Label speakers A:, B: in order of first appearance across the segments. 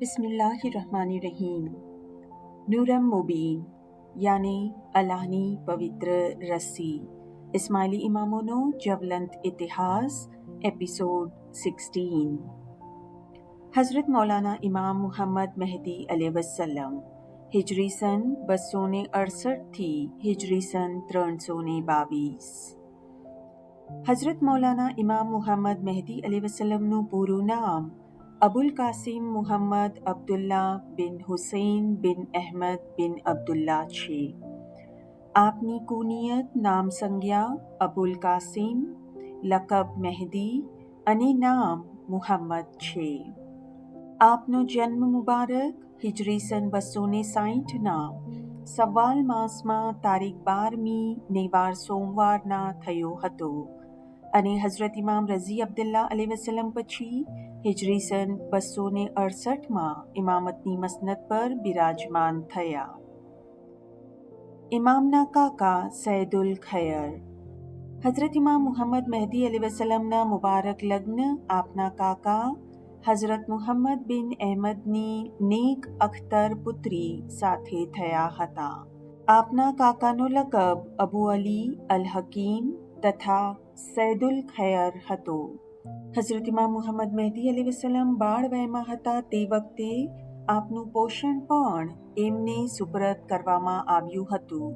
A: બિસ્મિલ્લાહિર્રહમાનિર્રહીમ. નૂરમ મુબીન યાની અલ્લાહની પવિત્ર રસ્સી, ઇસ્માઇલી ઇમામોનો જ્વલંત ઇતિહાસ, એપિસોડ 16. હઝરત મૌલાના ઇમામ મુહમ્મદ મહેદી અલૈહિસ્સલામ, હિજરી સન 268 હિજરી સન 322. હઝરત મૌલાના ઇમામ મુહમ્મદ મહેદી અલૈહિસ્સલામનું પૂરું નામ અબુલ કાસિમ મુહમ્મદ અબ્દુલ્લા બિન હુસૈન બિન અહેમદ બિન અબ્દુલ્લા છે. આપની કુનિયત નામ સંજ્ઞા અબુલ કાસિમ, લકબ મહેદી અને નામ મુહમ્મદ છે. આપનો જન્મ મુબારક હિજરી સન 260ના સવ્વાલ માસમાં તારીખ 12મી નેવાર સોમવારના થયો હતો અને હઝરત ઇમામ રઝી અબ્દુલ્લા અલૈહિસ્સલામ પછી હિજરી સન 268માં ઇમામતની મસનદ પર બિરાજમાન થયા. ઇમામના કાકા સૈદુલ ખૈર. હઝરત ઇમામ મુહમ્મદ મહેદી અલૈહિસ્સલામના મુબારક લગ્ન આપના કાકા હઝરત મુહમ્મદ બિન અહેમદની નેક અખ્તર પુત્રી સાથે થયા હતા. આપના કાકાનો લકબ અબુ અલી અલ હકીમ તથા સૈદુલ ખૈર હતો. હઝરત ઇમામ મુહમ્મદ મહેદી અલૈહિસ્સલામ બાળ વયમાં હતા તે વખતે આપનું પોષણ પણ એમને સુપરત કરવામાં આવ્યું હતું,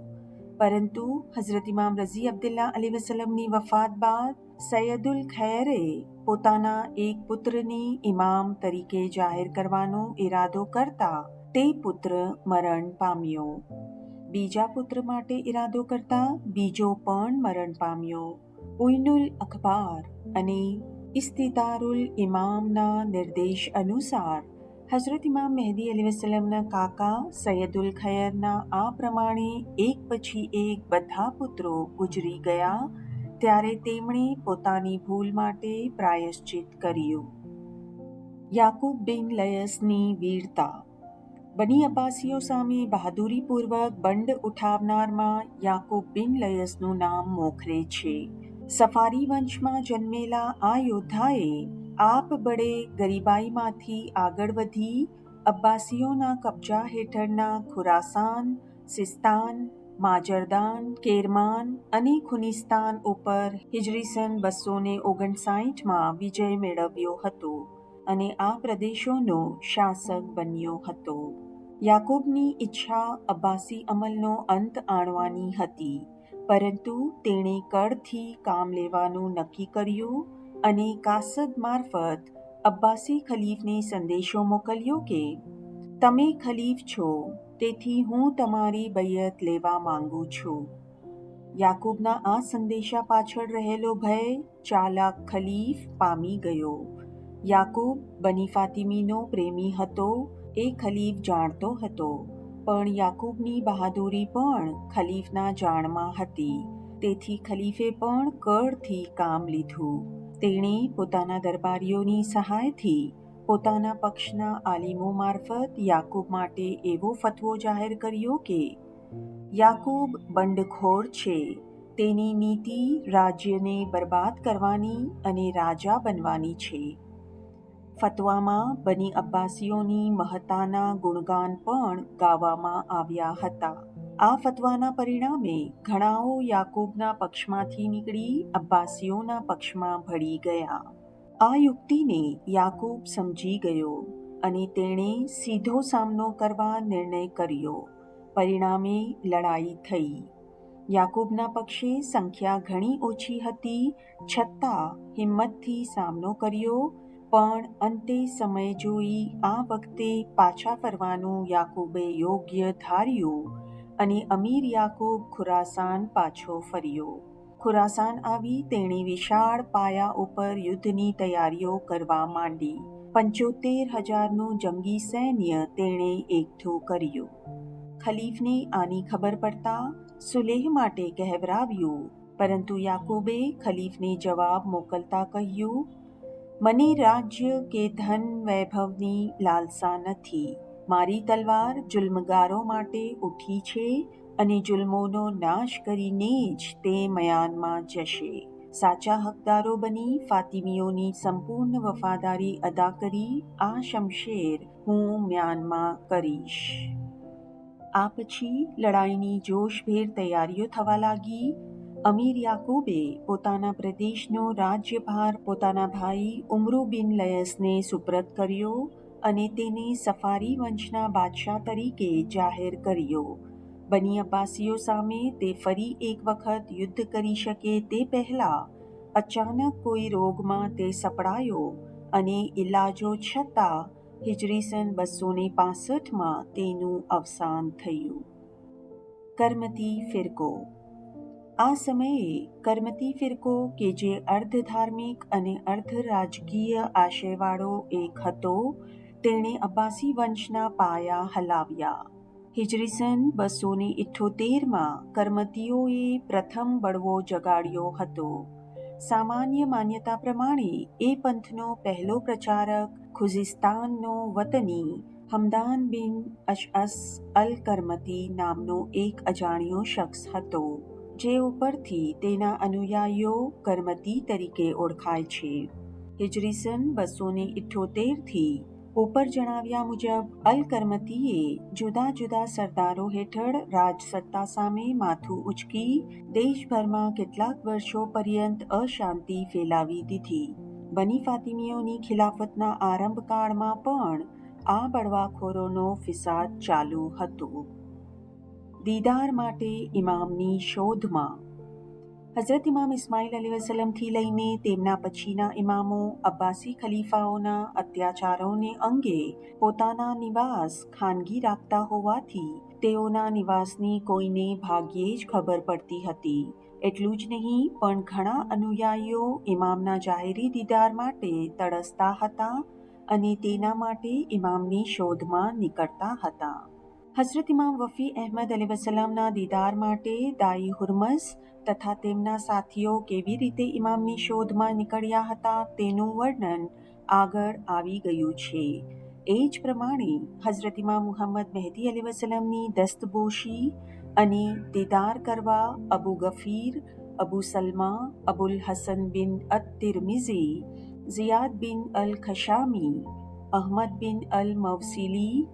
A: પરંતુ હઝરત ઇમામ રઝી અબ્દુલ્લા અલૈહિસ્સલામની વફાત બાદ સૈયદુલ ખૈરે પોતાના એક પુત્રને ઇમામ તરીકે જાહેર કરવાનો ઈરાદો કરતા તે પુત્ર મરણ પામ્યો. બીજા પુત્ર માટે ઈરાદો કરતા બીજો પણ મરણ પામ્યો. ઉઈનુલ અખબાર અને ઇસ્તિતારુલ ઇમામના નિર્દેશ અનુસાર હઝરત ઇમામ મહેદી અલૈહિસ્સલામના કાકા સૈયદુલ ખૈરના આ પ્રમાણે એક પછી એક બધા પુત્રો ગુજરી ગયા ત્યારે તેમણે પોતાની ભૂલ માટે પ્રાયશ્ચિત કર્યું. યાકૂબ બિન લયસની વીરતા. બની અબ્બાસીઓ સામે બહાદુરીપૂર્વક બંડ ઉઠાવનારમાં યાકૂબ બિન લયસનું નામ મોખરે છે. સફારી વંશમાં જન્મેલા આ યોદ્ધાએ આપ બળે ગરીબાઈમાંથી આગળ વધી અબ્બાસીઓના કબજા હેઠળના ખુરાસાન, સિસ્તાન, માજરદાન, કેરમાન અને ખુનિસ્તાન ઉપર હિજરી સન 259માં વિજય મેળવ્યો હતો અને આ પ્રદેશોનો શાસક બન્યો હતો. યાકૂબની ઈચ્છા અબ્બાસી અમલનો અંત આણવાની હતી, પરંતુ તેણે કડથી કામ લેવાનું નક્કી કર્યું અને કાસદ મારફત અબ્બાસી ખલીફને સંદેશો મોકલ્યો કે તમે ખલીફ છો, તેથી હું તમારી બૈયત લેવા માંગુ છું. યાકૂબના આ સંદેશા પાછળ રહેલો ભય ચાલાક ખલીફ પામી ગયો. યાકૂબ બની ફાતિમીનો પ્રેમી હતો એ ખલીફ જાણતો હતો, પણ યાકૂબની બહાદુરી પણ ખલીફના જાણમાં હતી, તેથી ખલીફે પણ કડથી કામ લીધું. તેણે પોતાના દરબારીઓની સહાયથી પોતાના પક્ષના આલિમો મારફત યાકૂબ માટે એવો ફતવો જાહેર કર્યો કે યાકૂબ બંડખોર છે, તેની નીતિ રાજ્યને બરબાદ કરવાની અને રાજા બનવાની છે. ફતવામાં બની અબ્બાસીઓની મહત્તાના ગુણગાન પણ ગાવામાં આવ્યા હતા. આ ફતવાના પરિણામે ઘણાઓ યાકૂબના પક્ષમાંથી નીકળી અબ્બાસીઓના પક્ષમાં ભળી ગયા. આ યુક્તિને યાકૂબ સમજી ગયો અને તેણે સીધો સામનો કરવા નિર્ણય કર્યો. પરિણામે લડાઈ થઈ. યાકૂબના પક્ષે સંખ્યા ઘણી ઓછી હતી, છતાં હિંમતથી સામનો કર્યો, પણ અંતે સમય જોઈ આ વખતે પાછા ફરવાનું યાકૂબે યોગ્ય ધાર્યું અને અમીર યાકૂબ ખુરાસાન પાછો ફર્યો. ખુરાસાન આવી તેણે વિશાળ પાયા ઉપર યુદ્ધની તૈયારીઓ કરવા માંડી. 75,000નું જંગી સૈન્ય તેણે એકઠું કર્યું. ખલીફને આની ખબર પડતા સુલેહ માટે કહેવરાવ્યું, પરંતુ યાકૂબે ખલીફને જવાબ મોકલતા કહ્યું, મને રાજ્ય કે ધન વૈભવની લાલસા નથી. મારી તલવાર જુલ્મગારો માટે ઉઠી છે અને જુલ્મોનો નાશ કરીને જ તે મયાનમાં જશે. સાચા હકદારો બની ફાતિમીઓની સંપૂર્ણ વફાદારી અદા કરી આ શમશેર હું મ્યાનમાં કરીશ. આ પછી લડાઈની જોશભેર તૈયારીઓ થવા લાગી. અમીર યાકૂબે પોતાના પ્રદેશનો રાજ્યભાર પોતાના ભાઈ ઉમરુ બિન લયસને સુપ્રત કર્યો અને તેને સફારી વંશના બાદશાહ તરીકે જાહેર કર્યો. બની અબ્બાસીઓ સામે તે ફરી એક વખત યુદ્ધ કરી શકે તે પહેલા અચાનક કોઈ રોગમાં તે સપડાયો અને ઇલાજો છતાં હિજરી સન 265માં તેનું અવસાન થયું. કરમતી ફિરકો. આ સમયે કરમતી ફિરકો કે જે અર્ધ ધાર્મિક અને અર્ધ રાજકીય આશયવાળો એક હતો, તેણે અબ્બાસી વંશના પાયા હલાવ્યા. હિજરી સન 278માં કરમતીઓએ પ્રથમ બળવો જગાડ્યો હતો. સામાન્ય માન્યતા પ્રમાણે એ પંથનો પહેલો પ્રચારક ખુઝિસ્તાનનો વતની હમદાન બિન અશઅસ અલ કરમતી નામનો એક અજાણ્યો શખ્સ હતો, જે ઉપરથી તેના અનુયાયીઓ કરમતી તરીકે ઓળખાય છે. હિજરી સન 278થી ઉપર જણાવ્યા મુજબ અલ કરમતીએ જુદા જુદા સરદારો હેઠળ રાજસત્તા સામે માથું ઉચકી દેશભરમાં કેટલાક વર્ષો પર્યંત અશાંતિ ફેલાવી દીધી. બની ફાતિમીઓની ખિલાફતના આરંભકાળમાં પણ આ બળવાખોરોનો ફિસાદ ચાલુ હતો. દીદાર માટે ઇમામની શોધમાં. હઝરત ઇમામ ઇસ્માઇલ અલૈહિસ્સલામથી લઈને તેમના પછીના ઇમામો અબ્બાસી ખલીફાઓના અત્યાચારોને અંગે પોતાના નિવાસ ખાનગી રાખતા હોવાથી તેઓના નિવાસની કોઈને ભાગ્યે જ ખબર પડતી હતી. એટલું જ નહીં પણ ઘણા અનુયાયીઓ ઇમામના જાહેરી દીદાર માટે તડસતા હતા અને તેના માટે ઇમામની શોધમાં નીકળતા હતા. હઝરત ઇમામ વફી અહેમદ અલૈહિસ્સલામના દીદાર માટે દાઈ હુર્મઝ તથા તેમના સાથીઓ કેવી રીતે ઇમામની શોધમાં નીકળ્યા હતા તેનું વર્ણન આગળ આવી ગયું છે. એ જ પ્રમાણે હઝરત ઇમામ મુહમ્મદ મહેદી અલૈહિસ્સલામની દસ્તબોશી અને દીદાર કરવા અબુ ગફીર, અબુ સલમા, અબુલ હસન બિન અત-તિરમિઝી, ઝિયાદ બિન અલ-ખશામી, અહમદ બિન અલ-મવસીલી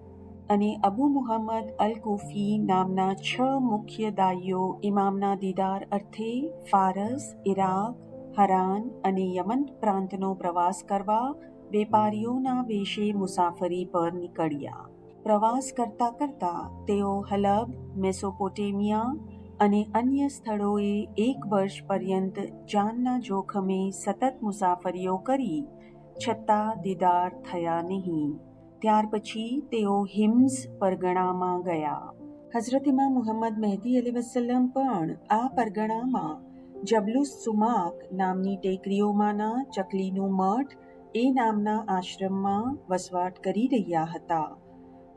A: અને અબુ મુહમ્મદ અલ-કૂફી નામના 6 મુખ્ય દાઈઓ ઇમામના દીદાર અર્થે ફારસ, ઇરાક, હરાન અને યમન પ્રાંતનો પ્રવાસ કરવા વેપારીઓના વેશે મુસાફરી પર નીકળ્યા. પ્રવાસ કરતા કરતા તેઓ હલબ, મેસોપોટેમિયા અને અન્ય સ્થળોએ 1 વર્ષ પર્યંત જાનના જોખમે સતત મુસાફરીઓ કરી છતાં દીદાર થયા નહીં. ત્યાર પછી તેઓ હિમ્સ પરગણામાં ગયા. હઝરત ઇમામ મુહમ્મદ મહેદી અલૈહિસ્સલામ પણ આ પરગણામાં જબલુસ સુમાક નામની ટેકરીઓમાંના ચકલીનું મઠ એ નામના આશ્રમમાં વસવાટ કરી રહ્યા હતા.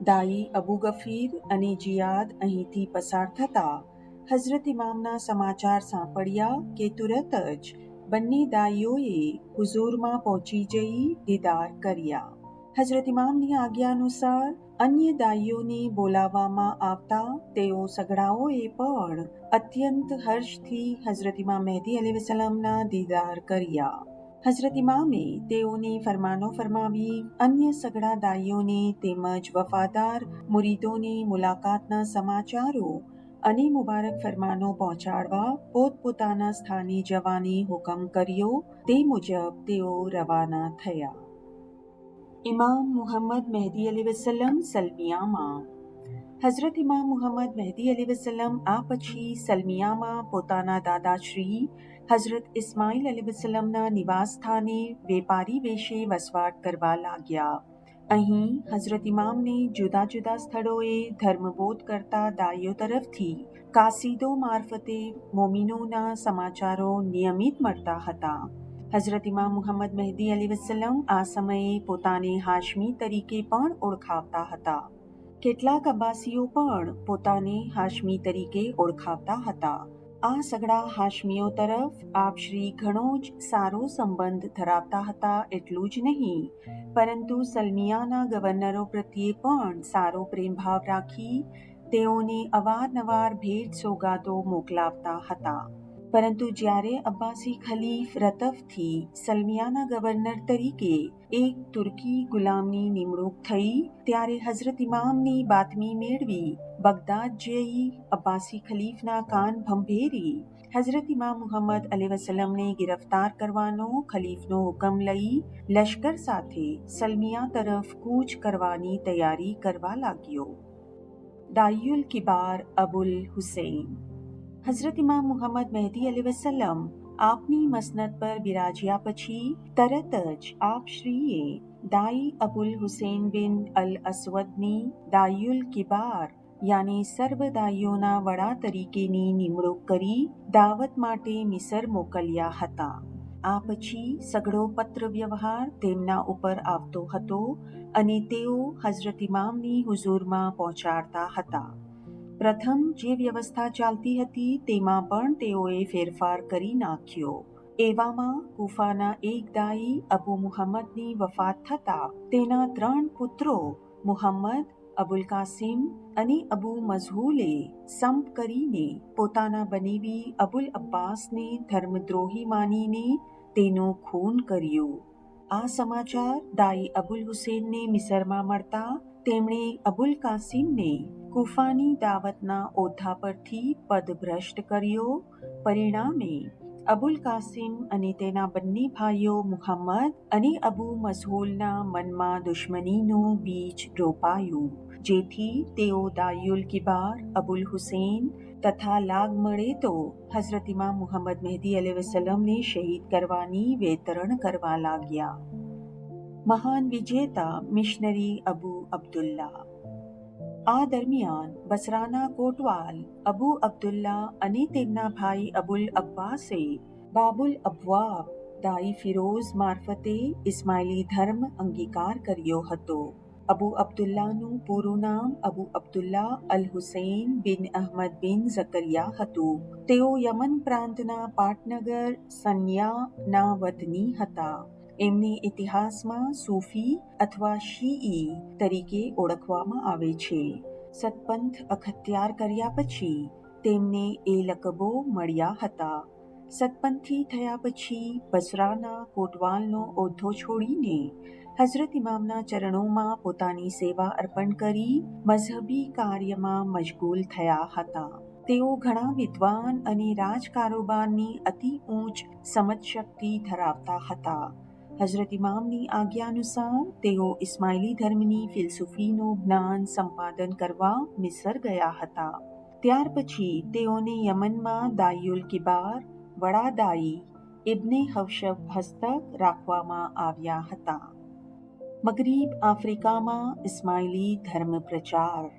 A: દાઈ અબુ ગફીર અને જિયાદ અહીંથી પસાર થતા હઝરત ઇમામના સમાચાર સાંપડ્યા કે તુરત જ બંને દાઈઓએ હુઝુરમાં પહોંચી જઈ દીદાર કર્યા. હઝરત ઇમામની આજ્ઞા અનુસાર અન્ય દાઈઓને બોલાવવામાં આવતા તેઓ સગડાઓએ પણ અત્યંત હર્ષથી હઝરત ઇમામ મહેદી અલૈહિસ્સલામના દીદાર કર્યા. હઝરત ઇમામે તેઓને ફરમાનો ફરમાવી અન્ય સગડા દાઈઓને તેમજ વફાદાર મુરીદોને મુલાકાતના સમાચારો અને મુબારક ફરમાનો પહોંચાડવા પોતપોતાના સ્થાને જવાની હુકમ કર્યો. તે મુજબ તેઓ રવાના થયા. ઇમામ મુહમ્મદ મહેદી અલૈહિસ્સલામ સલમિયામાં. હઝરત ઇમામ મુહમ્મદ મહેદી અલૈહિસ્સલામ આ પછી સલમિયામાં પોતાના દાદાશ્રી હઝરત ઇસ્માઇલ અલૈહિસ્સલામના નિવાસ સ્થાને વેપારી વેશે વસવાટ કરવા લાગ્યા. અહીં હઝરત ઇમામને જુદા જુદા સ્થળોએ ધર્મબોધ કરતા દાઈઓ તરફથી કાસીદો મારફતે મોમિનોના સમાચારો નિયમિત મળતા હતા. હઝરત ઇમામ મુહમ્મદ મહેદી અલૈહિસ્સલામ આ સમયે પોતાને હાશમી તરીકે પણ ઓળખાવતા હતા. કેટલાક અબ્બાસીઓ પણ પોતાને હાશમી તરીકે ઓળખાવતા હતા. આ સગડા હાશમીઓ તરફ આપશ્રી ઘણો જ સારો સંબંધ ધરાવતા હતા. એટલું જ નહીં પરંતુ સલમિયાના ગવર્નરો પ્રત્યે પણ સારો પ્રેમભાવ રાખી તેઓને અવારનવાર ભેટ સોગાદો મોકલાવતા હતા. પરંતુ જ્યારે અબ્બાસી ખલીફ રતફથી સલ્મિયાના ગવર્નર તરીકે એક તુર્કી ગુલામની નિમણૂક થઈ, ત્યારે હઝરત ઇમામની બાતમી મેળવી બગદાદ જઈ અબ્બાસી ખલીફના કાન ભંભેરી હઝરત ઇમામ મુહમ્મદ અલૈહિસ્સલામને ગિરફ્તાર કરવાનો ખલીફનો હુકમ લઈ લશ્કર સાથે સલ્મિયા તરફ કૂચ કરવાની તૈયારી કરવા લાગ્યો. દાયુલ કિબાર અબુલ હુસૈન. હઝરત ઇમામ મુહમ્મદ મહેદી અલૈહિસ્સલામ આપની મસનદ પર બિરાજ્યા પછી તરત જ આપશ્રીએ દાઈ અબુલ હુસૈન બિન અલ અસવદની દાયુલ કિબાર યાની સર્વ દાઈઓના વડા તરીકેની નિમણૂક કરી દાવત માટે મિસર મોકલ્યા હતા. આ પછી સઘળો પત્ર વ્યવહાર તેમના ઉપર આવતો હતો અને તેઓ હઝરત ઇમામની હુઝુરમાં પહોંચાડતા હતા. પ્રથમ જે વ્યવસ્થા ચાલતી હતી તેમાં પણ તેઓએ ફેરફાર કરી નાખ્યો. એવામાં કુફાના એક દાઈ અબુ મુહમ્મદની વફાત થતા તેના 3 પુત્રો મુહમ્મદ, અબુલ કાસિમ અને અબુ મઝહૂલે સંપ કરીને પોતાના બનેવી અબુલ અબ્બાસને ધર્મદ્રોહી માનીને તેનું ખૂન કર્યું. આ સમાચાર દાઈ અબુલ હુસૈનને મિસરમાં મળતા તેમણે અબુલ કાસિમને કુફાની દાવતના ઓથા પરથી પદભ્રષ્ટ કર્યો. પરિણામે અબુલ કાસિમ અને તેના બંને ભાઈઓ મુહમ્મદ અને અબુ મઝહૂલના મનમાં દુશ્મનીનું બીજ રોપાયું, જેથી તેઓ દાયુલ કિબાર અબુલ હુસૈન તથા લાગ મળે તો હઝરત ઇમામ મુહમ્મદ મહેદી અલૈહિસ્સલામને શહીદ કરવાની વેતરણ કરવા લાગ્યા. મહાન વિજેતા મિશનરી અબુ અબ્દુલ્લા. આ દરમિયાન બસરાના કોટવાલ અબુ અબ્દુલ્લા અને તેમના ભાઈ અબુલ અબ્બાસે બાબુલ અબવાબ દાઈ ફિરોઝ મારફતે ઇસ્માઇલી ધર્મ અંગીકાર કર્યો હતો. અબુ અબ્દુલ્લાનું પૂરું નામ અબુ અબ્દુલ્લા અલ હુસૈન બિન અહમદ બિન ઝકરિયા હતું. તેઓ યમન પ્રાંતના પાટનગર સન્યાના વતની હતા. એમને ઇતિહાસમાં સૂફી અથવા શીઈ તરીકે ઓળખવામાં આવે છે. સતપંથ અખત્યાર કર્યા પછી તેમને એ લકબો મળ્યા હતા. સતપંથી થયા પછી બસરાના કોટવાલનો ઓથો છોડીને હઝરત ઇમામના ચરણોમાં પોતાની સેવા અર્પણ કરી મઝહબી કાર્યમાં મશગુલ થયા હતા. તેઓ ઘણા વિદ્વાન અને રાજકારોબારની અતિ ઊંચ સમજશક્તિ ધરાવતા હતા. હઝરત ઇમામની આજ્ઞાનુસાર તેઓ ઇસ્માઇલી ધર્મની ફિલસૂફીનું જ્ઞાન સંપાદન કરવા મિસર ગયા હતા. ત્યાર પછી તેઓને યમનમાં દાયુલ કિબાર વડા દાઈ ઇબ્ને હવશબ હસ્તક રાખવામાં આવ્યા હતા. મગરીબ આફ્રિકામાં ઇસ્માઇલી ધર્મ પ્રચાર.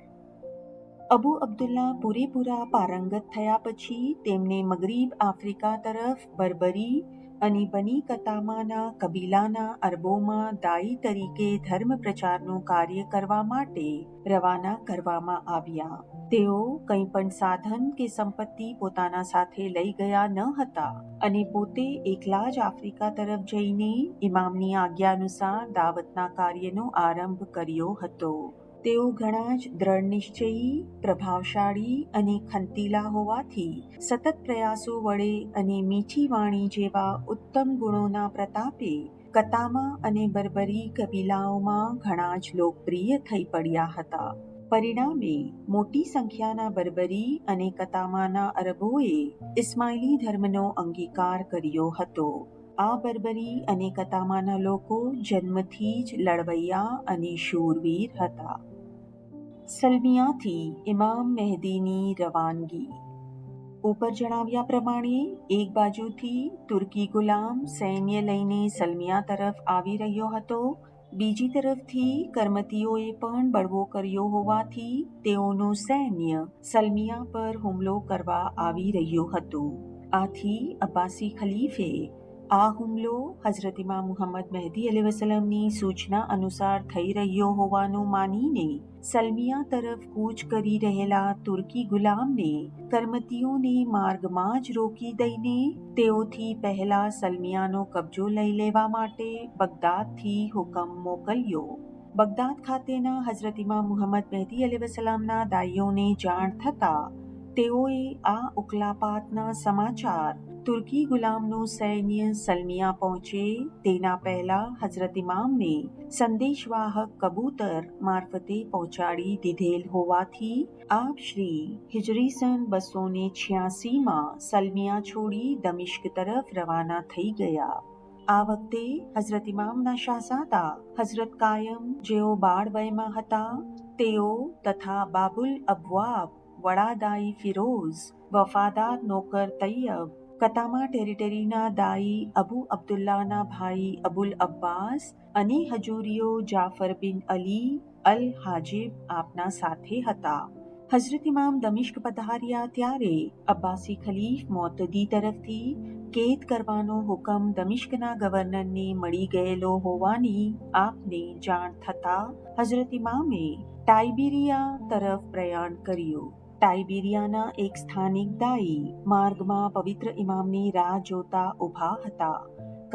A: અબુ અબ્દુલ્લા પૂરેપૂરા પારંગત થયા પછી તેમને મગરીબ આફ્રિકા તરફ બર્બરી અને બની કતામાના કબીલાના અરબોમાં દાઈ તરીકે ધર્મ પ્રચારનું કાર્ય કરવા માટે રવાના કરવામાં આવ્યા. તેઓ કંઈ પણ સાધન કે સંપત્તિ પોતાના સાથે લઈ ગયા ન હતા અને પોતે એકલા જ આફ્રિકા તરફ જઈને ઇમામની આજ્ઞાનુસાર દાવતના કાર્યનો આરંભ કર્યો હતો. તેઓ ઘણા જ દ્રઢ નિશ્ચયી, પ્રભાવશાળી અને ખંતીલા હોવાથી સતત પ્રયાસો વડે અને મીઠી વાણી જેવા ઉત્તમ ગુણોના પ્રતાપે કતામા અને બર્બરી કબીલાઓમાં ઘણા જ લોકપ્રિય થઈ પડ્યા હતા. પરિણામે મોટી સંખ્યાના બર્બરી અને કતામાના અરબોએ ઇસ્માઇલી ધર્મનો અંગીકાર કર્યો હતો. આ બર્બરી અને કતામાના લોકો જન્મથી જ લડવૈયા અને શૂરવીર હતા. સલ્મિયાથી ઇમામ મહેદીની રવાનગી. ઉપર જણાવ્યા પ્રમાણે એક બાજુથી તુર્કી ગુલામ સૈન્ય લઈને સલ્મિયા તરફ આવી રહ્યો હતો. બીજી તરફથી કરમતીઓએ પણ બળવો કર્યો હોવાથી તેઓનું સૈન્ય સલ્મિયા પર હુમલો કરવા આવી રહ્યું હતું. આથી અબ્બાસી ખલીફે આ હુમલો હઝરત ઇમામ મુહમ્મદ મહેદી અલૈહિસ્સલામની સૂચના અનુસાર થઈ રહ્યો હોવાનું માનીને સલ્મિયા તરફ કૂચ કરી રહેલા તુર્કી ગુલામને કરમતીઓને માર્ગમાં જ રોકી દઈને તેઓથી પહેલા સલ્મિયાનો કબજો લઈ લેવા માટે બગદાદથી હુકમ મોકલ્યો. બગદાદ ખાતેના હઝરત ઇમામ મુહમ્મદ મહેદી અલૈહિસ્સલામના દાઈઓને જાણ થતાં તેઓએ આ ઉકલાપાતના સમાચાર તુર્કી ગુલામનું સૈન્ય સલમિયા પહોંચે તેના પહેલા હઝરત ઇમામને સંદેશવાહક કબૂતર મારફતે પહોંચાડી દીધેલ હોવાથી આપ શ્રી હિજરી સન 286માં સલમિયા છોડી દમિશ્ક તરફ રવાના થઈ ગયા. આ વખતે હઝરત ઇમામના શાહઝાદા હઝરત કાયમ જેઓ બાળ વયમાં હતા તેઓ તથા બાબુલ અબવાબ વડાદાઈ ફિરોઝ, વફાદાર નોકર તૈયબ, કતામા ટેરિટરીના દાઈ અબુ અબ્દુલ્લાના ભાઈ અબુલ અબ્બાસ અને હજૂરીઓ જાફર બિન અલી અલ હાજિબ આપના સાથે હતા. હઝરત ઇમામ દમિશ્ક પધાર્યા ત્યારે અબ્બાસી ખલીફ મોતદી તરફથી કેદ કરવાનો હુકમ દમિશ્કના ગવર્નરને મળી ગયેલો હોવાની આપને જાણ થતા હઝરત ઇમામે ટાઇબીરિયા તરફ પ્રયાણ કર્યું. ટાઇબીરિયાના એક સ્થાનિક દાઈ માર્ગમાં પવિત્ર ઇમામની રાહ જોતા ઊભા હતા,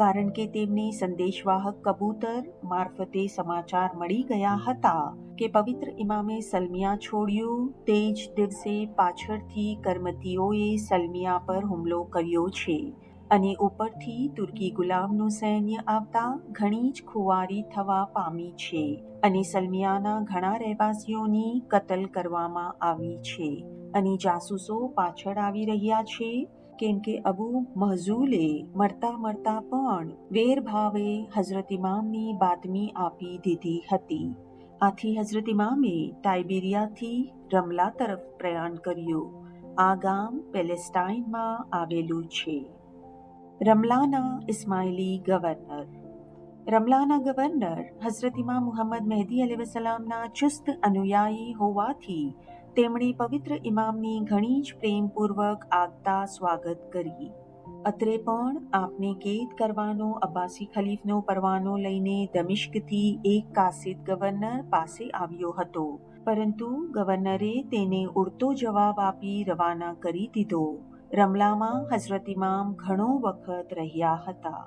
A: કારણ કે તેમને સંદેશવાહક કબૂતર મારફતે સમાચાર મળી ગયા હતા કે પવિત્ર ઇમામે સલમિયા છોડ્યું તે જ દિવસે પાછળથી કરમતીઓએ સલમિયા પર હુમલો કર્યો છે અને ઉપરથી તુર્કી ગુલામનું સૈન્ય આવતા ઘણી જ ખુવારી થવા પામી છે અને સલમિયાના ઘણા રહેવાસીઓની કતલ કરવામાં આવી છે અને જાસૂસો પાછળ આવી રહ્યા છે, કેમ કે અબુ મહઝૂલે મરતા પણ વેરભાવે હઝરત ઇમામની બાતમી આપી દીધી હતી. આથી હઝરત ઇમામે ટાઇબેરિયાથી રમલા તરફ પ્રયાણ કર્યું. આ ગામ પેલેસ્ટાઇનમાં આવેલું છે. રમલાના ઇસ્માઇલી ગવર્નર. રમલાના ગવર્નર હઝરત ઇમામ મુહમ્મદ મહેદી અલૈહિસ્સલામના ચુસ્ત અનુયાયી હોવાથી તેમણે પવિત્ર ઇમામની ઘણી જ પ્રેમપૂર્વક આગતા સ્વાગત કરી. અત્રે પણ આપને કેદ કરવાનો અબ્બાસી ખલીફનો પરવાનો લઈને દમિશ્કથી એક કાસિદ ગવર્નર પાસે આવ્યો હતો, પરંતુ ગવર્નરે તેને ઉડતો જવાબ આપી રવાના કરી દીધો. રમલામાં હઝરત ઇમામ ઘણો વખત રહ્યા હતા.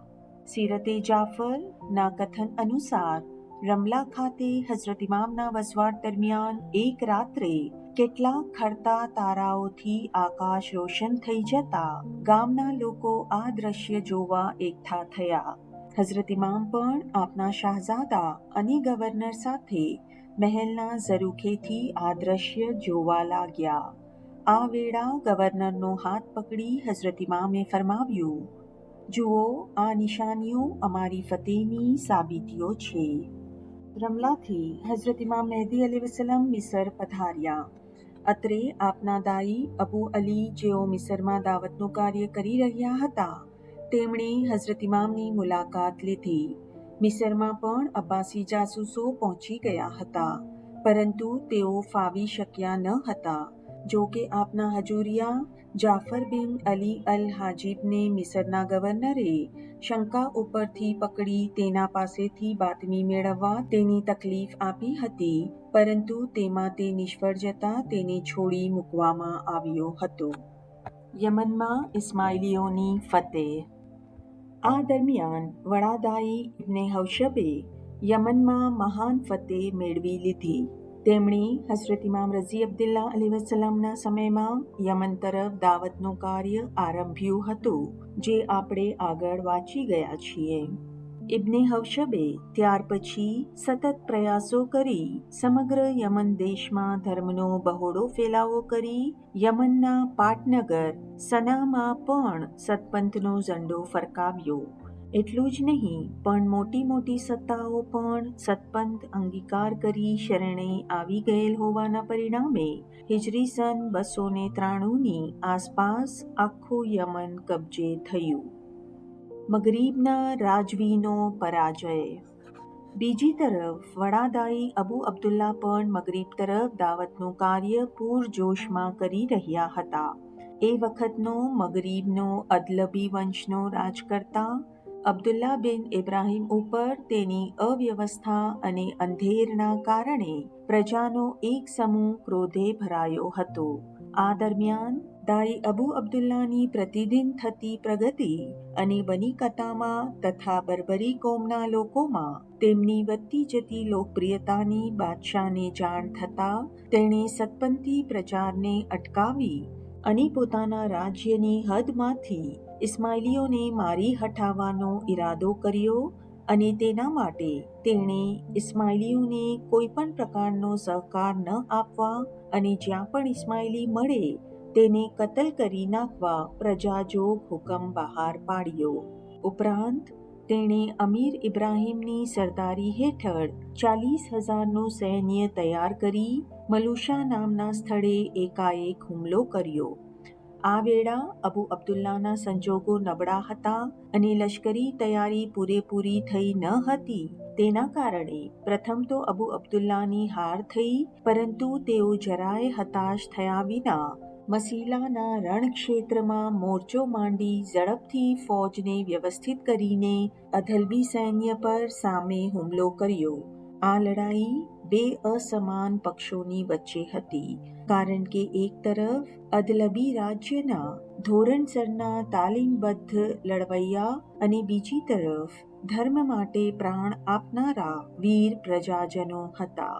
A: સીરતે જાફર ના કથન અનુસાર રમલા ખાતે હઝરત ઇમામના વસવાટ દરમિયાન એક રાત્રે કેટલાક ખડતા તારાઓથી આકાશ રોશન થઈ જતા ગામના લોકો આ દ્રશ્ય જોવા એકઠા થયા. હઝરત ઇમામ પણ આપના શાહઝાદા અને ગવર્નર સાથે મહેલના ઝરૂખેથી આ દ્રશ્ય જોવા લાગ્યા. આ વેળા ગવર્નરનો હાથ પકડી હઝરત ઇમામે ફરમાવ્યું, જુઓ, આ નિશાનીઓ અમારી ફતેહની સાબિતીઓ છે. રમલાથી હઝરત ઇમામ મહેદી અલૈહિસ્સલામ મિસર પધાર્યા. અત્રે આપના દાઈ અબુ અલી જેઓ મિસરમાં દાવતનું કાર્ય કરી રહ્યા હતા, તેમણે હઝરત ઇમામની મુલાકાત લીધી. મિસરમાં પણ અબ્બાસી જાસૂસો પહોંચી ગયા હતા, પરંતુ તેઓ ફાવી શક્યા ન હતા. જો કે આપના હજૂરિયા જાફર બિન અલી અલ હાજિબને મિસરના ગવર્નરે શંકા ઉપરથી પકડી તેના પાસેથી બાતમી મેળવવા તેની તકલીફ આપી હતી, પરંતુ તેમાં તે નિષ્ફળ જતા તેને છોડી મૂકવામાં આવ્યો હતો. યમનમાં ઇસ્માઇલીઓની ફતેહ. આ દરમિયાન વડાદાઈ ઇબ્ને હૌશબે યમનમાં મહાન ફતેહ મેળવી લીધી. તેમણે હઝરત ઇમામ રઝી અબ્દુલ્લાહ અલૈહિસ્સલામના સમયમાં યમન તરફ દાવતનું કાર્ય આરંભ્યું હતું, જે આપણે આગળ વાંચી ગયા છીએ. ઇબ્ને હૌશબે ત્યાર પછી સતત પ્રયાસો કરી સમગ્ર યમન દેશમાં ધર્મનો બહોળો ફેલાવો કરી યમનના પાટનગર સનામાં પણ સતપંથનો ઝંડો ફરકાવ્યો. એટલું જ નહીં, પણ મોટી સત્તાઓ પણ સતપંથ અંગીકાર કરી શરણે આવી ગયેલ હોવાના પરિણામે હિજરી સન 293ની આસપાસ આખું યમન કબજે થયું. મગરીબના રાજવીનો પરાજય. બીજી તરફ વડાદાઈ અબુ અબ્દુલ્લા પણ મગરીબ તરફ દાવતનું કાર્ય પૂરજોશમાં કરી રહ્યા હતા. એ વખતનો મગરીબનો અદલબી વંશનો રાજકર્તા અબ્દુલ્લા બિન ઇબ્રાહિમ ઉપર તેની અવ્યવસ્થા અને અંધેરના કારણે પ્રજાનો એક સમૂહ ક્રોધે ભરાયો હતો. આ દરમિયાન દાઈ અબુ અબ્દુલ્લાની પ્રતિદિન થતી પ્રગતિ અને બની કતામા તથા બર્બરી કોમના લોકોમાં તેમની વધતી જતી લોકપ્રિયતાની બાદશાહને જાણ થતાં તેણે સતપંથી પ્રચારને અટકાવી અને પોતાના રાજ્યની હદમાંથી ઇસ્માઇલીઓને મારી હટાવવાનો ઈરાદો કર્યો અને તેના માટે તેણે ઇસ્માઇલીઓને કોઈ પણ પ્રકારનો સહકાર ન આપવા અને જ્યાં પણ ઇસ્માઇલી મળે તેને કતલ કરી નાખવા પ્રજાજોગ હુકમ બહાર પાડ્યો. ઉપરાંત તેણે અમીર ઇબ્રાહીમની સરદારી હેઠળ 40,000નું સૈન્ય તૈયાર કરી મલુશા નામના સ્થળે એકાએક હુમલો કર્યો. આ વેળા અબુ અબ્દુલ્લાના સંજોગો નબળા હતા અને લશ્કરી તૈયારી પૂરેપૂરી થઈ ન હતી. તેના કારણે પ્રથમ તો અબુ અબ્દુલ્લાની હાર થઈ, પરંતુ તેઓ જરાય હતાશ થયા વિના મસીલાના રણક્ષેત્રમાં મોરચો માંડી ઝડપથી ફૌજને વ્યવસ્થિત કરીને અધલબી સૈન્ય પર સામે હુમલો કર્યો. આ લડાઈ બે અસમાન પક્ષોની વચ્ચે હતી, કારણ કે એક તરફ અદલબી રાજ્યના ધોરણસરના તાલીમબદ્ધ લડવૈયા અને બીજી તરફ ધર્મ માટે પ્રાણ આપનારા વીર પ્રજાજનો હતા.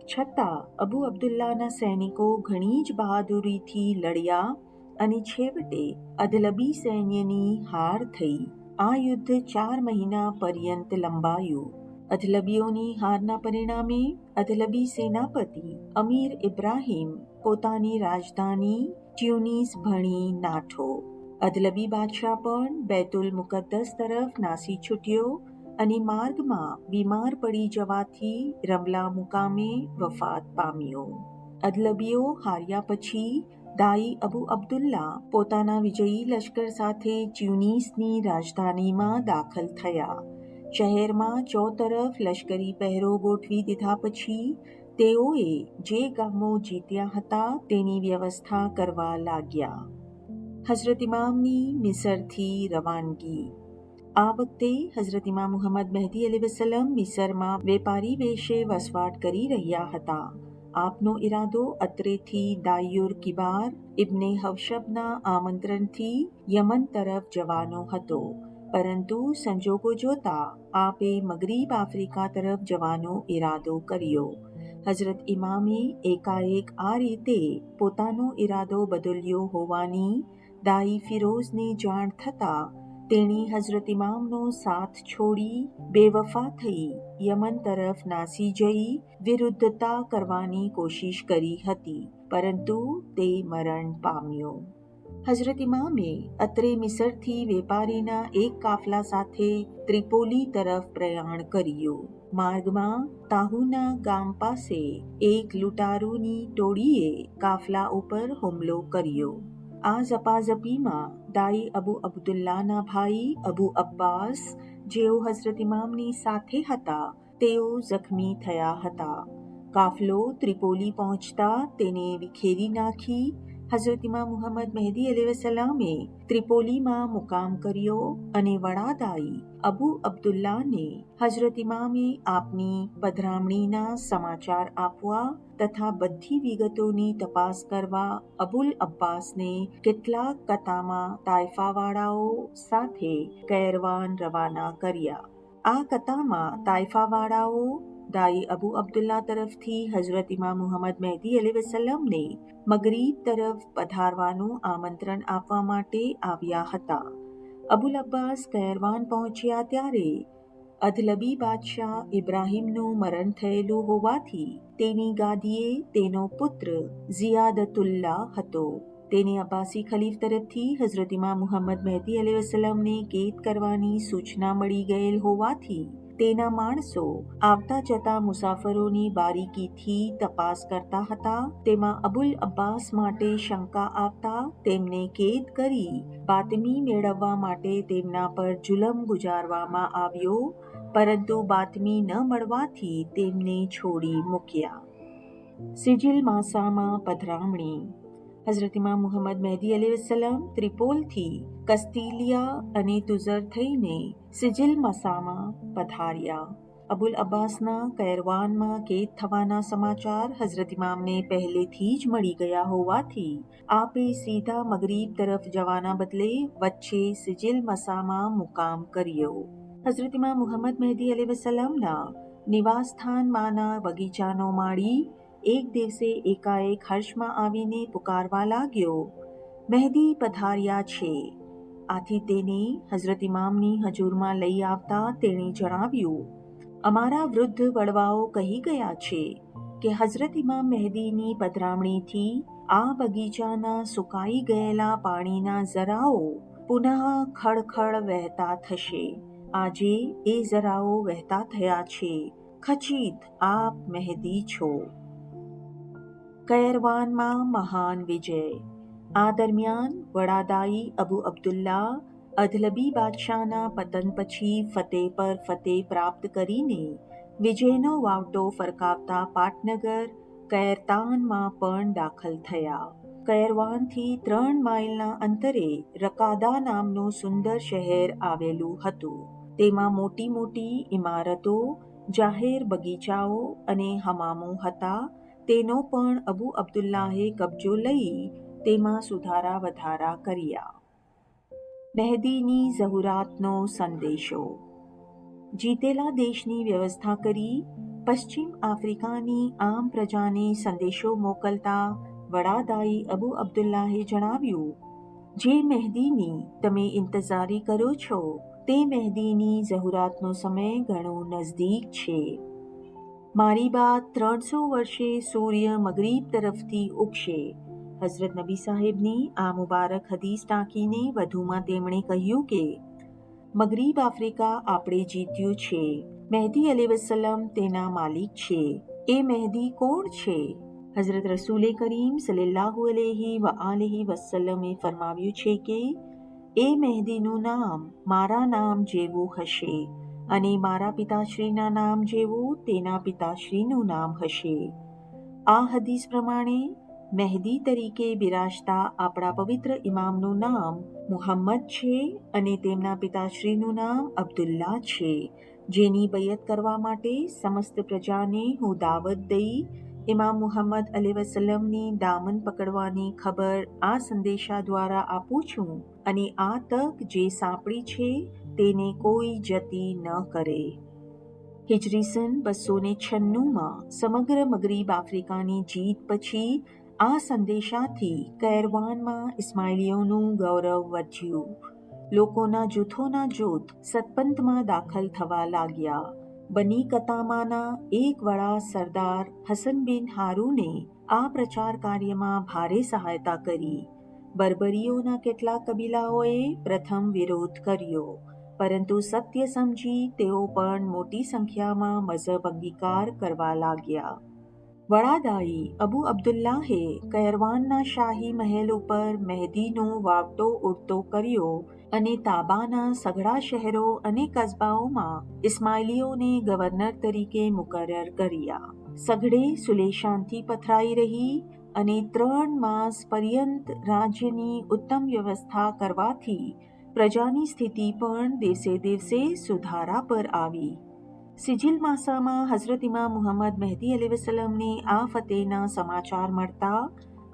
A: છતાં અબુ અબ્દુલ્લાના સૈનિકો ઘણી જ બહાદુરીથી લડ્યા અને છેવટે અદલબી સૈન્યની હાર થઈ. આ યુદ્ધ 4 મહિના પર્યંત લંબાયું. અદલબીઓની હારના પરિણામે અદલબી સેનાપતિ અમીર ઇબ્રાહીમ પોતાની રાજધાની ટ્યુનિસ ભણી નાઠો. અદલબી બાદશાહ પણ બૈતુલ મુકદ્દસ તરફ નાસી છૂટ્યો અને માર્ગમાં બીમાર પડી જવાથી રમલા મુકામે વફાત પામ્યો. અદલબીઓ હાર્યા પછી દાઈ અબુ અબ્દુલ્લા પોતાના વિજયી લશ્કર સાથે ટ્યુનિસની રાજધાનીમાં દાખલ થયા. શહેરમાં ચોતરફ લશ્કરી પહેરો ગોઠવી દીધા પછી તેઓએ જે ગામો જીત્યા હતા તેની વ્યવસ્થા કરવા લાગ્યા. હઝરત ઇમામની મિસરથી રવાનગી. આ વખતે હઝરત ઇમામ મુહમ્મદ મહેદી અલૈહિસ્સલામ મિસરમાં વેપારી વેશે વસવાટ કરી રહ્યા હતા. આપનો ઈરાદો અત્રેથી દાયુર કિબાર ઇબ્ને હવશબના આમંત્રણથી યમન તરફ જવાનો હતો, પરંતુ સંજોગો જોતા આપે મગરીબ આફ્રિકા તરફ જવાનો ઈરાદો કર્યો. હઝરત ઇમામે એકાએક આ રીતે પોતાનો ઈરાદો બદલ્યો હોવાની દાઈ ફિરોઝને જાણ થતાં તેણે હઝરત ઇમામનો સાથ છોડી બેવફા થઈ યમન તરફ નાસી જઈ વિરુદ્ધતા કરવાની કોશિશ કરી હતી, પરંતુ તે મરણ પામ્યો. હઝરત ઇમામે અત્રે મિસરથી વેપારીના એક કાફલા સાથે ત્રિપોલી તરફ પ્રયાણ કર્યું. માર્ગમાં તાહુના ગામ પાસે એક લૂંટારૂની ટોળીએ કાફલા ઉપર હુમલો કર્યો. આ ઝપાઝપીમાં દાઈ અબુ અબ્દુલ્લાના ભાઈ અબુ અબ્બાસ, જેઓ હઝરત ઇમામની સાથે હતા, તેઓ જખમી થયા હતા. કાફલો ત્રિપોલી પહોંચતા તેને વિખેરી નાખી હઝરત ઇમામ મુહમ્મદ મહેદી અલૈહિસ્સલામે ત્રિપોલીમાં મુકામ કર્યો અને વડાદાઈ અબુ અબ્દુલ્લાને હઝરત ઇમામે આપની પધરામણીના સમાચાર આપવા તથા બધી વિગતોની તપાસ કરવા અબુલ અબ્બાસને કેટલાક કતામાં તાઇફાવાળાઓ સાથે કૈરવાન રવાના કર્યા. આ કતામાં તાઇફાવાળાઓ દાઈ અબુ અબ્દુલ્લા તરફથી હઝરત ઇમામ મુહમ્મદ મહેદી અલૈહિસ્સલામને મગરીબ તરફ પધારવાનું આમંત્રણ આપવા માટે આવ્યા હતા. અબુલ અબ્બાસ કૈરવાન પહોંચ્યા ત્યારે અદલબી બાદશાહ ઇબ્રાહીમનું મરણ થયેલું હોવાથી તેની ગાદીએ તેનો પુત્ર ઝિયાદતુલ્લાહ હતો. તેને અબ્બાસી ખલીફ તરફથી હઝરત ઇમામ મુહમ્મદ મહેદી અલૈહિસ્સલામને કેદ કરવાની સૂચના મળી ગયેલ હોવાથી તેના માણસો આવતા જતા મુસાફરોની બારીકીથી તપાસ કરતા હતા. તેમાં અબુલ અબ્બાસ માટે શંકા આવતા તેમને કેદ કરી બાતમી મેળવવા માટે તેમના પર જુલમ ગુજારવામાં આવ્યો, પરંતુ બાતમી ન મળવાથી તેમને છોડી મૂક્યા. સિજિલ માસામાં પધરામણી. હઝરત ઇમામ મુહમ્મદ મહેદી અલૈહિસ્સલામ ત્રિપોલથી કસ્તીલિયા અને તુઝર થઈને સિજિલ મસામાં પધાર્યા. અબુલ અબ્બાસના કૈરવાનમાં કેદ થવાના સમાચાર હઝરત ઇમામને પહેલેથી જ મળી ગયા હોવાથી આપે સીધા મગરીબ તરફ જવાના બદલે વચ્ચે સિજિલ મસામાં મુકામ કર્યો. હઝરત ઇમામ મુહમ્મદ મહેદી અલૈહિસ્સલામના નિવાસસ્થાનમાંના બગીચાનો માળી એક દિવસે એકાએક હર્ષમાં આવીને પુકારવા લાગ્યો, મહેદી પધાર્યા છે. આથી તેને હઝરત ઇમામની હજૂરમાં લઈ આવતા તેણે જણાવ્યું, અમારા વૃદ્ધ વડવાઓ કહી ગયા છે કે હઝરત ઇમામ મહેદીની પધરામણીથી આ બગીચાના સુકાઈ ગયેલા પાણીના ઝરાઓ પુનઃ ખળખળ વહેતા થશે. આજે એ ઝરાઓ વહેતા થયા છે. ખચિત આપ મહેદી છો. કૈરવાનમાં મહાન વિજય. આ દરમિયાન વડાદાઈ અબુ અબ્દુલ્લા અધલબી બાદશાહના પતન પછી ફતેહ પર ફતેહ પ્રાપ્ત કરીને વિજયનો વાવટો ફરકાવતા પાટનગર કૈરતાનમાં પણ દાખલ થયા. કૈરવાનથી 3 માઇલના અંતરે રકાદા નામનું સુંદર શહેર આવેલું હતું. તેમાં મોટી મોટી ઇમારતો, જાહેર બગીચાઓ અને હમામો હતા. તેનો પણ અબુ અબ્દુલ્લાહે કબજો લઈ તેમાં સુધારા વધારા કર્યા. મહેદીની ઝહુરાતનો સંદેશો. જીતેલા દેશની વ્યવસ્થા કરી પશ્ચિમ આફ્રિકાની આમ પ્રજાને સંદેશો મોકલતા વડાદાઈ અબુ અબ્દુલ્લાહે જણાવ્યું, જે મહેદીની તમે ઇંતજારી કરો છો તે મહેદીની ઝહુરાતનો સમય ઘણો નજદીક છે. મારી બાદ 300 વર્ષે સૂર્ય મગરીબ તરફથી ઉગશે. હઝરત નબી સાહેબની આ મુબારક હદીસ ટાંકીને વધુમાં તેમણે કહ્યું કે મગરીબ આફ્રિકા આપણે જીત્યું છે. મહેદી અલૈહિસ્સલામ તેના માલિક છે. એ મહેદી કોણ છે? હઝરત રસૂલે કરીમ સલ્લલ્લાહુ અલૈહિ વસલ્લમે ફરમાવ્યું છે કે એ મહેદીનું નામ મારા નામ જેવું હશે અને મારા પિતાશ્રીના નામ જેવું તેના પિતાશ્રીનું નામ હશે. આ હદીસ પ્રમાણે મહેદી તરીકે બિરાજતા આપણા પવિત્ર ઇમામનું નામ મુહમ્મદ છે અને તેમના પિતાશ્રીનું નામ અબ્દુલ્લા છે, જેની બૈયત કરવા માટે સમસ્ત પ્રજાને હું દાવત દઈ ઇમામ મુહમ્મદ અલૈહિસ્સલામની દામન પકડવાની ખબર આ સંદેશા દ્વારા આપું છું અને આ તક જે સાંપડી છે તેને કોઈ જતી ન કરે. હિજરી સન 296માં સમગ્ર મગરીબ આફ્રિકાની જીત પછી આ સંદેશાથી કૈરવાનમાં ઇસ્માઇલીઓનું ગૌરવ વધ્યું. લોકોના જૂથોના જૂથ સતપંથમાં દાખલ થવા લાગ્યા. બની કતામાના એક વડા સરદાર હસન બિન હારૂને આ પ્રચાર કાર્યમાં ભારે સહાયતા કરી. બર્બરીઓના કેટલાક કબીલાઓએ પ્રથમ વિરોધ કર્યો, પરંતુ સત્ય સમજી તેઓ પણ મોટી સંખ્યામાં મઝહબ અંગીકાર કરવા લાગ્યા. વડાદાઈ અબુ અબ્દુલ્લાહે કૈરવાનના શાહી મહેલ ઉપર મહેદીનો વાવટો ઉડતો કર્યો અને તાબાના સઘળા શહેરો અને કસ્બાઓમાં ઇસ્માઇલીઓને ગવર્નર તરીકે મુકર્રર કર્યા. સઘળે સુલેહ શાંતિ પથરાઈ રહી અને 3 માસ પર્યંત રાજ્યની ઉત્તમ વ્યવસ્થા કરવાથી પ્રજાની સ્થિતિ પણ દિવસે દિવસે સુધારા પર આવી. સિજિલ માસામાં હઝરત ઇમામ મુહમ્મદ મહેદી અલૈહિસ્સલામને આ ફતેહના સમાચાર મળતા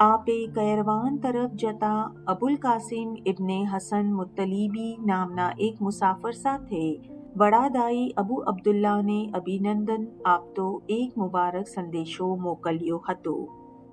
A: આપે કૈરવાન તરફ જતા અબુલ કાસિમ ઇબ્ને હસન મુત્તલીબી નામના એક મુસાફર સાથે વડાદાઈ અબુ અબ્દુલ્લાને અભિનંદન આપતો એક મુબારક સંદેશો મોકલ્યો હતો.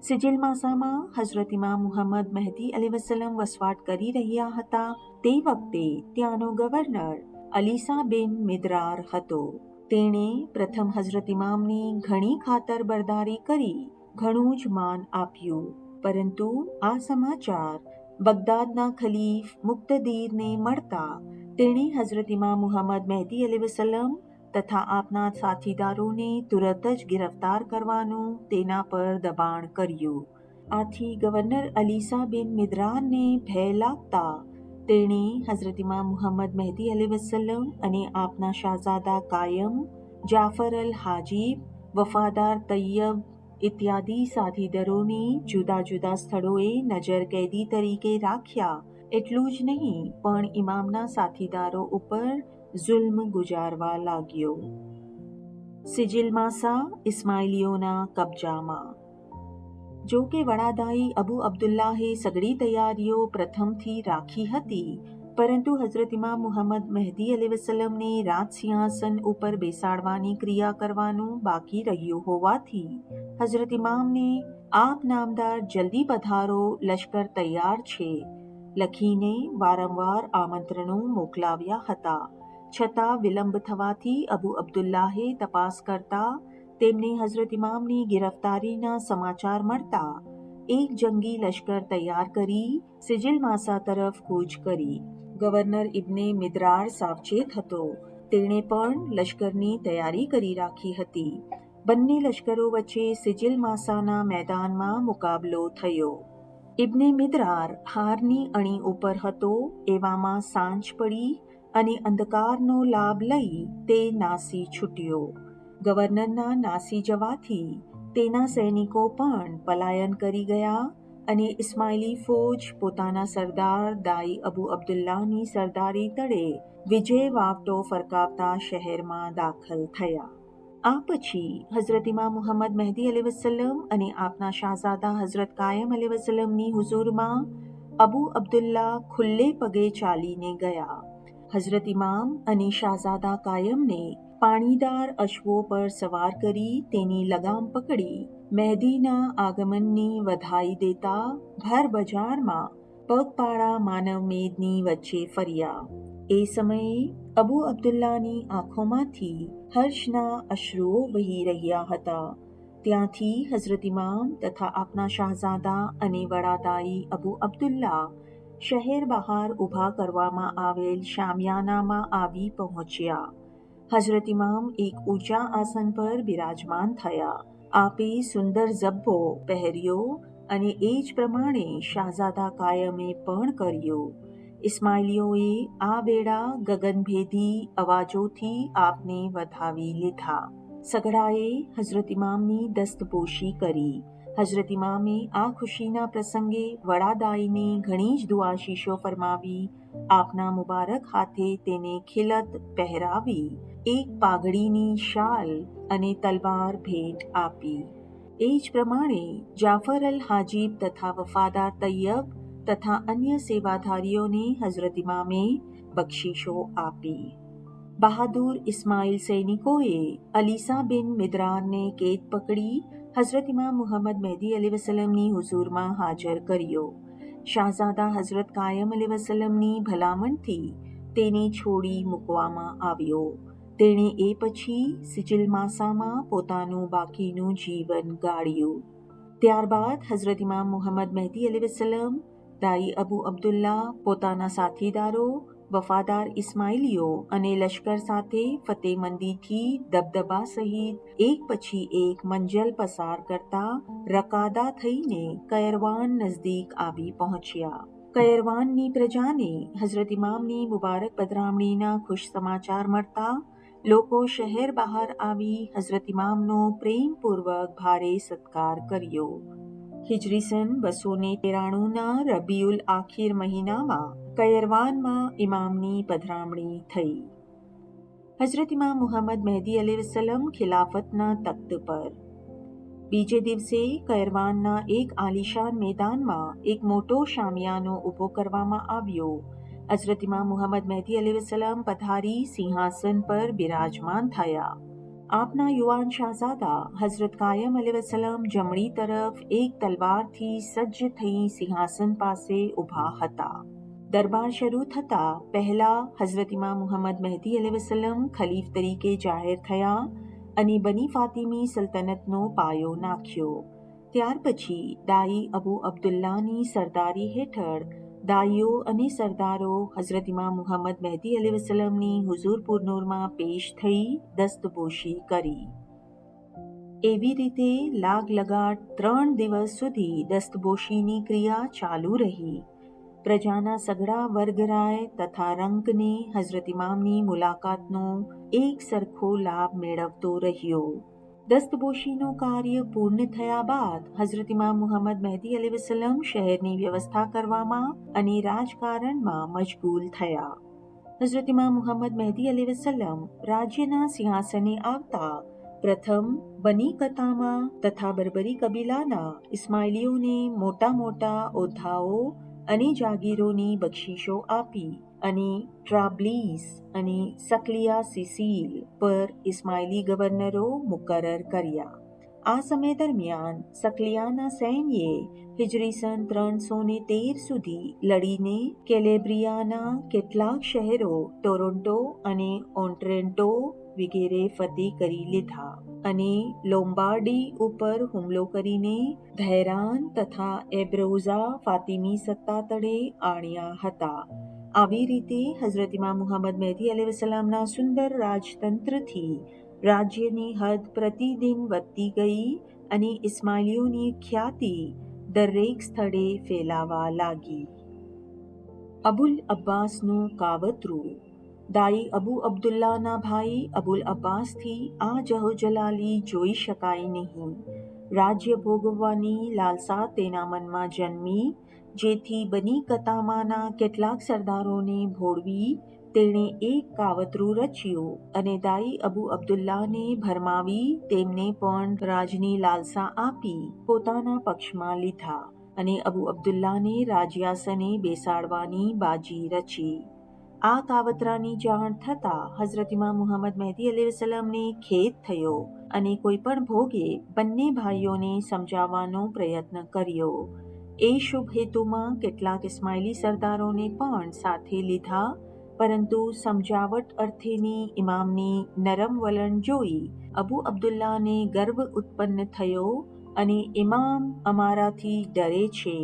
A: સિજિલ માસામાં હઝરત ઇમામ મુહમ્મદ મહેદી અલૈહિસ્સલામ વસવાટ કરી રહ્યા હતા. તે વખતે ત્યાંનો ગવર્નર અલીસા બિન મિદરાર હતો. તેણે પ્રથમ હઝરત ઇમામની ઘણી ખાતરબરદારી કરી ઘણું જ માન આપ્યું, પરંતુ આ સમાચાર બગદાદના ખલીફ મુક્તદીરને મળતા તેણે હઝરત ઇમામ મુહમ્મદ મહેદી અલૈહિસ્સલામ તથા આપના સાથીદારોને તુરત જ ગિરફ્તાર કરવાનું તેના પર દબાણ કર્યું. આથી ગવર્નર અલીસા બિન મિદરારને ભય લાગતા તેણે હઝરત ઇમામ મુહમ્મદ મહેદી અલૈહિસ્સલામ અને આપના શાહઝાદા કાયમ, જાફર અલ હાજીબ, વફાદાર તૈયબ ઇત્યાદિ સાથીદારોને જુદા જુદા સ્થળોએ નજર કેદી તરીકે રાખ્યા. એટલું જ નહીં પણ ઇમામના સાથીદારો ઉપર જુલ્મ ગુજારવા લાગ્યો. સિજિલ માસા ઇસ્માઇલીઓના કબજામાં. જો કે વડાદાઈ અબુ અબ્દુલ્લાહે સઘળી તૈયારીઓ પ્રથમથી રાખી હતી, પરંતુ હઝરત ઇમામ મુહમ્મદ મહેદી અલૈહિસ્સલામને રાજ સિંહાસન ઉપર બેસાડવાની ક્રિયા કરવાનું બાકી રહ્યું હોવાથી હઝરત ઇમામને આપ નામદાર જલ્દી પધારો, લશ્કર તૈયાર છે લખીને વારંવાર આમંત્રણો મોકલાવ્યા હતા. છતાં વિલંબ થવાથી અબુ અબ્દુલ્લાહે તપાસ કરતા તેમને હઝરત ઇમામની ગિરફ્તારીના સમાચાર મળતા એક જંગી લશ્કર તૈયાર કરી સિજિલ માસા તરફ કૂચ કરી. ગવર્નર ઇબ્ને મિદ્રાર સાવચેત હતો. તેણે પણ લશ્કરની તૈયારી કરી રાખી હતી. બંને લશ્કરો વચ્ચે સિજિલ માસાના મેદાનમાં મુકાબલો થયો. ઇબ્ને મિદ્રાર હારની અણી ઉપર હતો. એવામાં સાંજ પડી અને અંધકારનો લાભ લઈ તે નાસી છૂટ્યો. ગવર્નરના નાસી જવાથી તેના સૈનિકો પણ પલાયન કરી ગયા અને ઇસ્માઇલી ફૌજ પોતાના સરદાર દાઈ અબુ અબ્દુલ્લાની સરદારી તળે વિજય વાવટો ફરકાવતા શહેરમાં દાખલ થયા. આ પછી હઝરત ઇમામ મુહમ્મદ મહેદી અલૈહિસ્સલામ અને આપના શાહઝાદા હઝરત કાયમ અલૈહિસ્સલામની હુઝુરમાં અબુ અબ્દુલ્લા ખુલ્લે પગે ચાલીને ગયા. હઝરત ઇમામ અને શાહઝાદા કાયમને પાણીદાર અશ્વો પર સવાર કરી તેની લગામ પકડી મહેદીના આગમનની વધાઈ દેતા ભર બજારમાં પગપાળા માનવ મેદની વચ્ચે ફર્યા. એ સમયે અબુ અબ્દુલ્લાની આંખોમાંથી હર્ષના અશ્રુઓ વહી રહ્યા હતા. ત્યાંથી હઝરત ઇમામ તથા આપના શાહઝાદા અને વડાદાઈ અબુ અબ્દુલ્લા શહેર બહાર ઊભા કરવામાં આવેલ શામિયાનામાં આવી પહોંચ્યા. હઝરત ઇમામ એક ઊંચા આસન પર બિરાજમાન થયા. આપે સુંદર ઝબ્બો પહેર્યો અને એ જ પ્રમાણે શાહઝાદા કાયમે પણ કર્યો. ઇસ્માઇલીઓએ આ વેળા ગગનભેદી અવાજોથી આપને વધાવી લીધા. સઘળાએ હઝરત ઇમામની દસ્તપોશી કરી. હઝરત ઇમામે આ ખુશીના પ્રસંગે વડાદાઈને ઘણી જ દુઆશીશો ફરમાવી આપના મુબારક હાથે તેને ખિલત પહેરાવી એક પાઘડીની શાલ અને તલવાર ભેટ આપી. એ જ પ્રમાણે જાફર અલ હાજીબ તથા વફાદાર તૈયબ તથા અન્ય સેવાધારીઓને હઝરત ઇમામે બક્ષિશો આપી. બહાદુર ઇસ્માઇલ સૈનિકોએ અલીસા બિન મિદ્રારને કેદ પકડી હઝરત ઇમામ મુહમ્મદ મહેદી અલૈહિસ્સલામની હુઝુરમાં હાજર કર્યો. શાહઝાદા હઝરત કાયમ અલૈહિસ્સલામની ભલામણથી તેને છોડી મૂકવામાં આવ્યો. તેણે એ પછી સિજિલ માસામાં પોતાનું બાકીનું જીવન ગાળ્યું. ત્યારબાદ હઝરત ઇમામ મુહમ્મદ મહેદી અલૈહિસ્સલામ, દાઈ અબુ અબ્દુલ્લા પોતાના સાથીદારો, વફાદાર ઇસ્માઇલીઓ અને લશ્કર સાથે ફતેહમંદીથી દબદબા સહિત એક પછી એક મંજલ પસાર કરતા રકાદા થઈને કયરવાન નજદીક આવી પહોંચ્યા. કયરવાનની પ્રજાને હઝરત ઇમામની મુબારક પધરામણીના ખુશ સમાચાર મળતા લોકો શહેર બહાર આવી હઝરત ઇમામનો પ્રેમપૂર્વક ભારે સત્કાર કર્યો. હિજરી સન 293ના રબીઉલ આખિર મહિનામાં કયરવાનમાં ઇમામની પધરામણી થઈ. હઝરત ઇમામ મુહમ્મદ મહેદી અલૈહિસ્સલામ ખિલાફતના તખ્ત પર. બીજે દિવસે કયરવાનના એક આલિશાન મેદાનમાં એક મોટો શામિયાનો ઊભો કરવામાં આવ્યો. હઝરત ઇમામ મુહમ્મદ મહેદી અલૈહિસ્સલામ પધારી સિંહાસન પર બિરાજમાન થયા. આપના યુવાન શાહઝાદા હઝરત કાયમ અલૈહિસ્સલામ જમણી તરફ એક તલવારથી સજ્જ થઈ સિંહાસન પાસે ઊભા હતા. દરબાર શરૂ થતા પહેલા હઝરત ઇમામ મુહમ્મદ મહેદી અલૈહિસ્સલામ ખલીફ તરીકે જાહેર થયા અને બની ફાતિમી સલ્તનતનો પાયો નાખ્યો. ત્યાર પછી દાઈ અબુ અબ્દુલ્લાની સરદારી હેઠળ દાઈઓ અને સરદારો હઝરત ઇમામ મુહમ્મદ મહેદી અલૈહિસ્સલામની હુઝુર પુરનૂરમાં પેશ થઈ દસ્તપોશી કરી. એવી રીતે લાગ લગાટ 3 દિવસ સુધી દસ્તપોશીની ક્રિયા ચાલુ રહી. પ્રજાના સઘળા વર્ગરાય તથા રંગને હઝરત ઇમામની મુલાકાતનો એક સરખો લાભ મેળવતો રહ્યો. દસ્તપોશીનું કાર્ય પૂર્ણ થયા બાદ હઝરત ઇમામ મુહમ્મદ મહેદી અલૈહિસ્સલામ શહેરની વ્યવસ્થા કરવામાં અને રાજકારણમાં મશગુલ થયા. હઝરત ઇમામ મુહમ્મદ મહેદી અલૈહિસ્સલામ રાજ્યના સિંહાસને આવતા પ્રથમ બની કતામા તથા બર્બરી કબીલાના ઇસ્માઇલીઓને મોટા મોટા ઓદ્ધાઓ અને જાગીરોની બક્ષિશો આપી અને ટ્રાબ્લિસ અને સક્લિયા સિસીલ પર ઇસ્માઇલી ગવર્નરો મુકરર કર્યા. આ સમય દરમિયાન સક્લિયાના સૈન્યે હિજરી સન 313 સુધી લડીને કેલેબ્રિયાના કેટલાક શહેરો ટોરોન્ટો અને ઓન્ટ્રેન્ટો વગેરે ફતેહ કરી લીધા અને લોમ્બાર્ડી ઉપર હુમલો કરીને ધૈરાન તથા એબ્રોઝા ફાતિમી સત્તા તળે આણ્યા હતા. આવી રીતે હઝરત ઇમામ મુહમ્મદ મહેદી અલૈહિસ્સલામના સુંદર રાજતંત્રથી રાજ્યની હદ પ્રતિદિન વધતી ગઈ અને ઇસ્માઇલીઓની ખ્યાતિ દરેક સ્થળે ફેલાવા લાગી. અબુલ અબ્બાસનું કાવતરું. દાઈ અબુ અબ્દુલ્લાના ભાઈ અબુલ અબ્બાસથી આ જહોજલાલી જોઈ શકાય નહીં. રાજ્ય ભોગવવાની લાલસા તેના મનમાં જન્મી, જેથી બની કતામાના કેટલાક સરદારોને ભોળવી તેણે એક કાવતરું રચ્યું અને દાઈ અબુ અબ્દુલ્લાને ભરમાવી તેમને પણ રાજની લાલસા આપી પોતાના પક્ષમાં લીધા અને અબુ અબ્દુલ્લાને રાજ્યાસને બેસાડવાની બાજી રચી. આ કાવતરાની જાણ થતાં હઝરત ઇમામ મુહમ્મદ મહેદી અલૈહિસ્સલામને ખેદ થયો અને કોઈ પણ ભોગે બંને ભાઈઓને સમજાવવાનો પ્રયત્ન કર્યો. એ શુભ હેતુમાં કેટલાક ઇસ્માઇલી સરદારોને પણ સાથે લીધા, પરંતુ સમજાવટ અર્થેની ઇમામની નરમ વલણ જોઈ અબુ અબ્દુલ્લાને ગર્વ ઉત્પન્ન થયો અને ઇમામ અમારાથી ડરે છે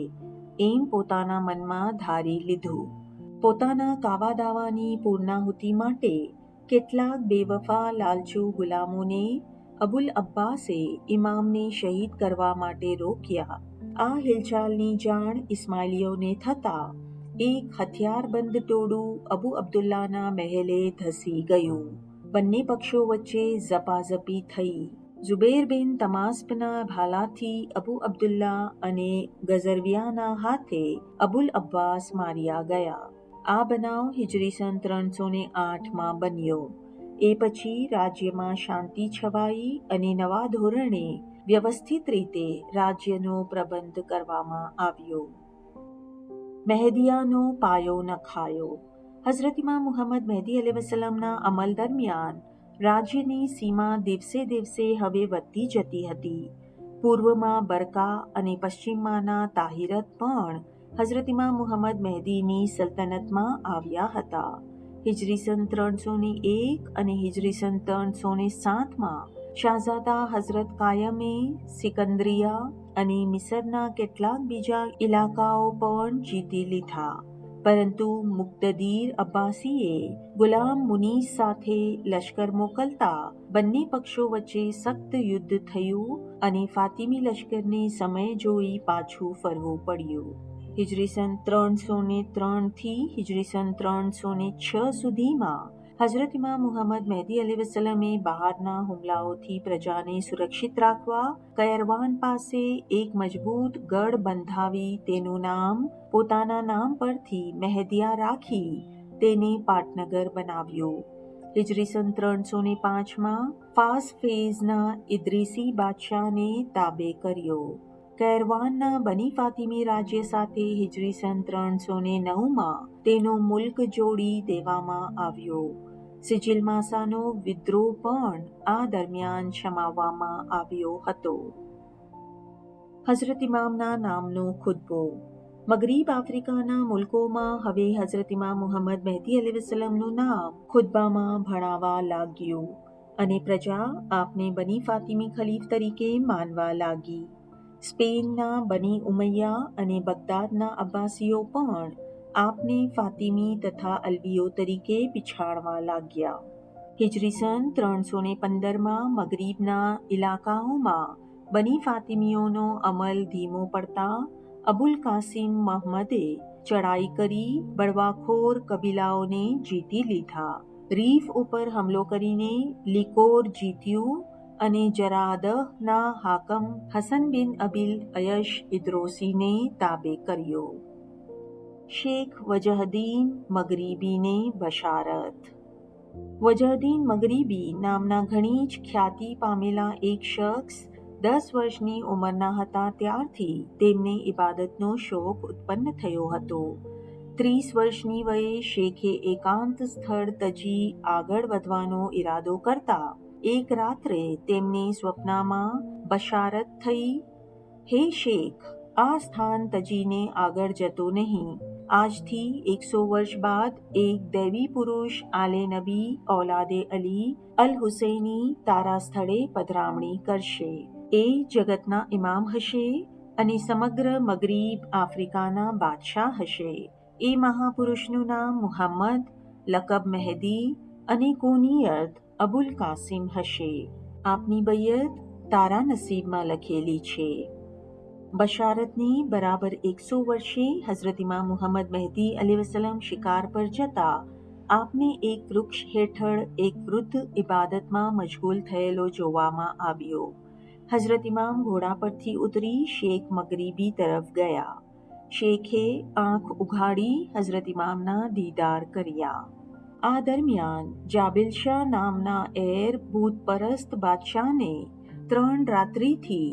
A: એમ પોતાના મનમાં ધારી લીધું. પોતાના કાવા દાવાની પૂર્ણાહુતિ માટે કેટલાક બેવફા લાલચુ ગુલામોને અબુલ અબ્બાસે ઇમામને શહીદ કરવા માટે રોક્યા. આ હિલચાલની જાણ ઇસ્માઇલીઓને થતાં એક હથિયારબંધ ટોળું અબુ અબ્દુલ્લાના મહેલે ધસી ગયું. બંને પક્ષો વચ્ચે ઝપાઝપી થઈ. ઝુબૈર બિન તમાસ્પના ભાલાથી અબુ અબ્દુલ્લા અને ગઝરવિયાના હાથે અબુલ અબ્બાસ માર્યા ગયા. આ બનાવ હિજરી સન 308માં બન્યો. એ પછી રાજ્યમાં શાંતિ છવાઈ અને નવા ધોરણે વ્યવસ્થિત રીતે રાજ્યનો પ્રબંધ કરવામાં આવ્યો. મહેદિયાનો પાયો નખાયો. હઝરત ઇમામ મુહમ્મદ મહેદી અલૈહિસ્સલામના અમલ દરમિયાન રાજ્યની સીમા દિવસે દિવસે હવે વધતી જતી હતી. પૂર્વમાં બરકા અને પશ્ચિમમાંના તાહિરત પણ હઝરત ઇમામ મુહમ્મદ મહેદીની સલ્તનતમાં આવ્યા હતા. હિજરી સન 301 અને હિજરી સન 307માં શાહઝાદા હઝરત કાયમે સિકંદરિયા અને મિસરના કેટલાક બીજા ઇલાકાઓ પણ જીતી લીધા, પરંતુ મુક્તદીર અબ્બાસીએ ગુલામ મુનીસ સાથે લશ્કર મોકલતા બંને પક્ષો વચ્ચે સખ્ત યુદ્ધ થયું અને ફાતિમી લશ્કરને સમય જોઈ પાછું ફરવું પડ્યું. હિજરી સન 303 થી હિજરી સન 306 સુધીમાં હઝરત ઇમામ મુહમ્મદ મહેદી અલૈહિસ્સલામે બહારના હુમલાઓથી પ્રજાને સુરક્ષિત રાખવા કયરવાન પાસે એક મજબૂત ગઢ બંધાવી તેનું નામ પોતાના નામ પરથી મહેદિયા રાખી તેને પાટનગર બનાવ્યું. હિજરી સન 305માં ફાસ ફેઝના ઇદ્રીસી બાદશાહને તાબે કર્યો. કૈરવાનના બની ફાતિમી રાજ્ય સાથે હિજરી સન 309માં તેનો મુલ્ક જોડી દેવામાં આવ્યો. સિજિલ માસાનો વિદ્રોહ પણ આ દરમિયાન શમાવવામાં આવ્યો હતો. હઝરત ઇમામના નામનો ખુતબો. મગરીબ આફ્રિકાના મુલ્કોમાં હવે હઝરત ઇમામ મુહમ્મદ મહેદી અલૈહિસ્સલામનું નામ ખુતબામાં ભણાવા લાગ્યું અને પ્રજા આપને બની ફાતિમી ખલીફ તરીકે માનવા લાગી. સ્પેનના બની ઉમૈયા અને બગદાદના અબ્બાસીઓ પણ આપને ફાતિમી તથા અલ્વીઓ તરીકે પછાડવા લાગ્યા. હિજરી સન 315માં મગરીબના ઇલાકાઓમાં બની ફાતિમીઓનો અમલ ધીમો પડતા અબુલ કાસિમ મહમદે ચડાઈ કરી બળવાખોર કબીલાઓને જીતી લીધા. રીફ ઉપર હુમલો કરીને લિકોર જીત્યું અને જરાદહના હાકમ હસન બિન અબીલ અયશ ઇદ્રોસીને તાબે કર્યો. શેખ વજહદીન મગરીબીને બશારત. વજહદીન મગરીબી નામના ઘણી જ ખ્યાતિ પામેલા એક શખ્સ 10 વર્ષની ઉંમરના હતા ત્યારથી તેમને ઇબાદતનો શોખ ઉત્પન્ન થયો હતો. 30 વર્ષની વયે શેખે એકાંત સ્થળ તજી આગળ વધવાનો ઈરાદો કરતા એક રાત્રે તેમને સ્વપ્નમાં બશારત થઈ, હે શેખ, આ સ્થાન તજીને આગળ જતો નહીં. આજથી 100 વર્ષ બાદ એક દૈવી પુરુષ આલે નબી ઔલાદે અલી અલ હુસૈની તારા સ્થળે પધરામણી કરશે. એ જગતના ઇમામ હશે અને સમગ્ર મગરીબ આફ્રિકાના બાદશાહ હશે. એ મહાપુરુષનું નામ મુહમ્મદ, લકબ મહેદી અને કુનિયત અબુલ કાસિમ હશે. આપની બૈયત તારા નસીબમાં લખેલી છે. બશારતની બરાબર 100 વર્ષે હઝરત ઇમામ મુહમ્મદ મહેદી અલૈહિસ્સલામ શિકાર પર જતા આપને એક વૃક્ષ હેઠળ એક વૃદ્ધ ઇબાદતમાં મશગુલ થયેલો જોવામાં આવ્યો. હઝરત ઇમામ ઘોડા પરથી ઉતરી શેખ મગરીબી તરફ ગયા. શેખે આંખ ઉઘાડી હઝરત ઇમામના દીદાર કર્યા. આ દરમિયાન જાબિલશાહ નામના એર ભૂતપરસ્ત બાદશાહને 3 રાત્રિથી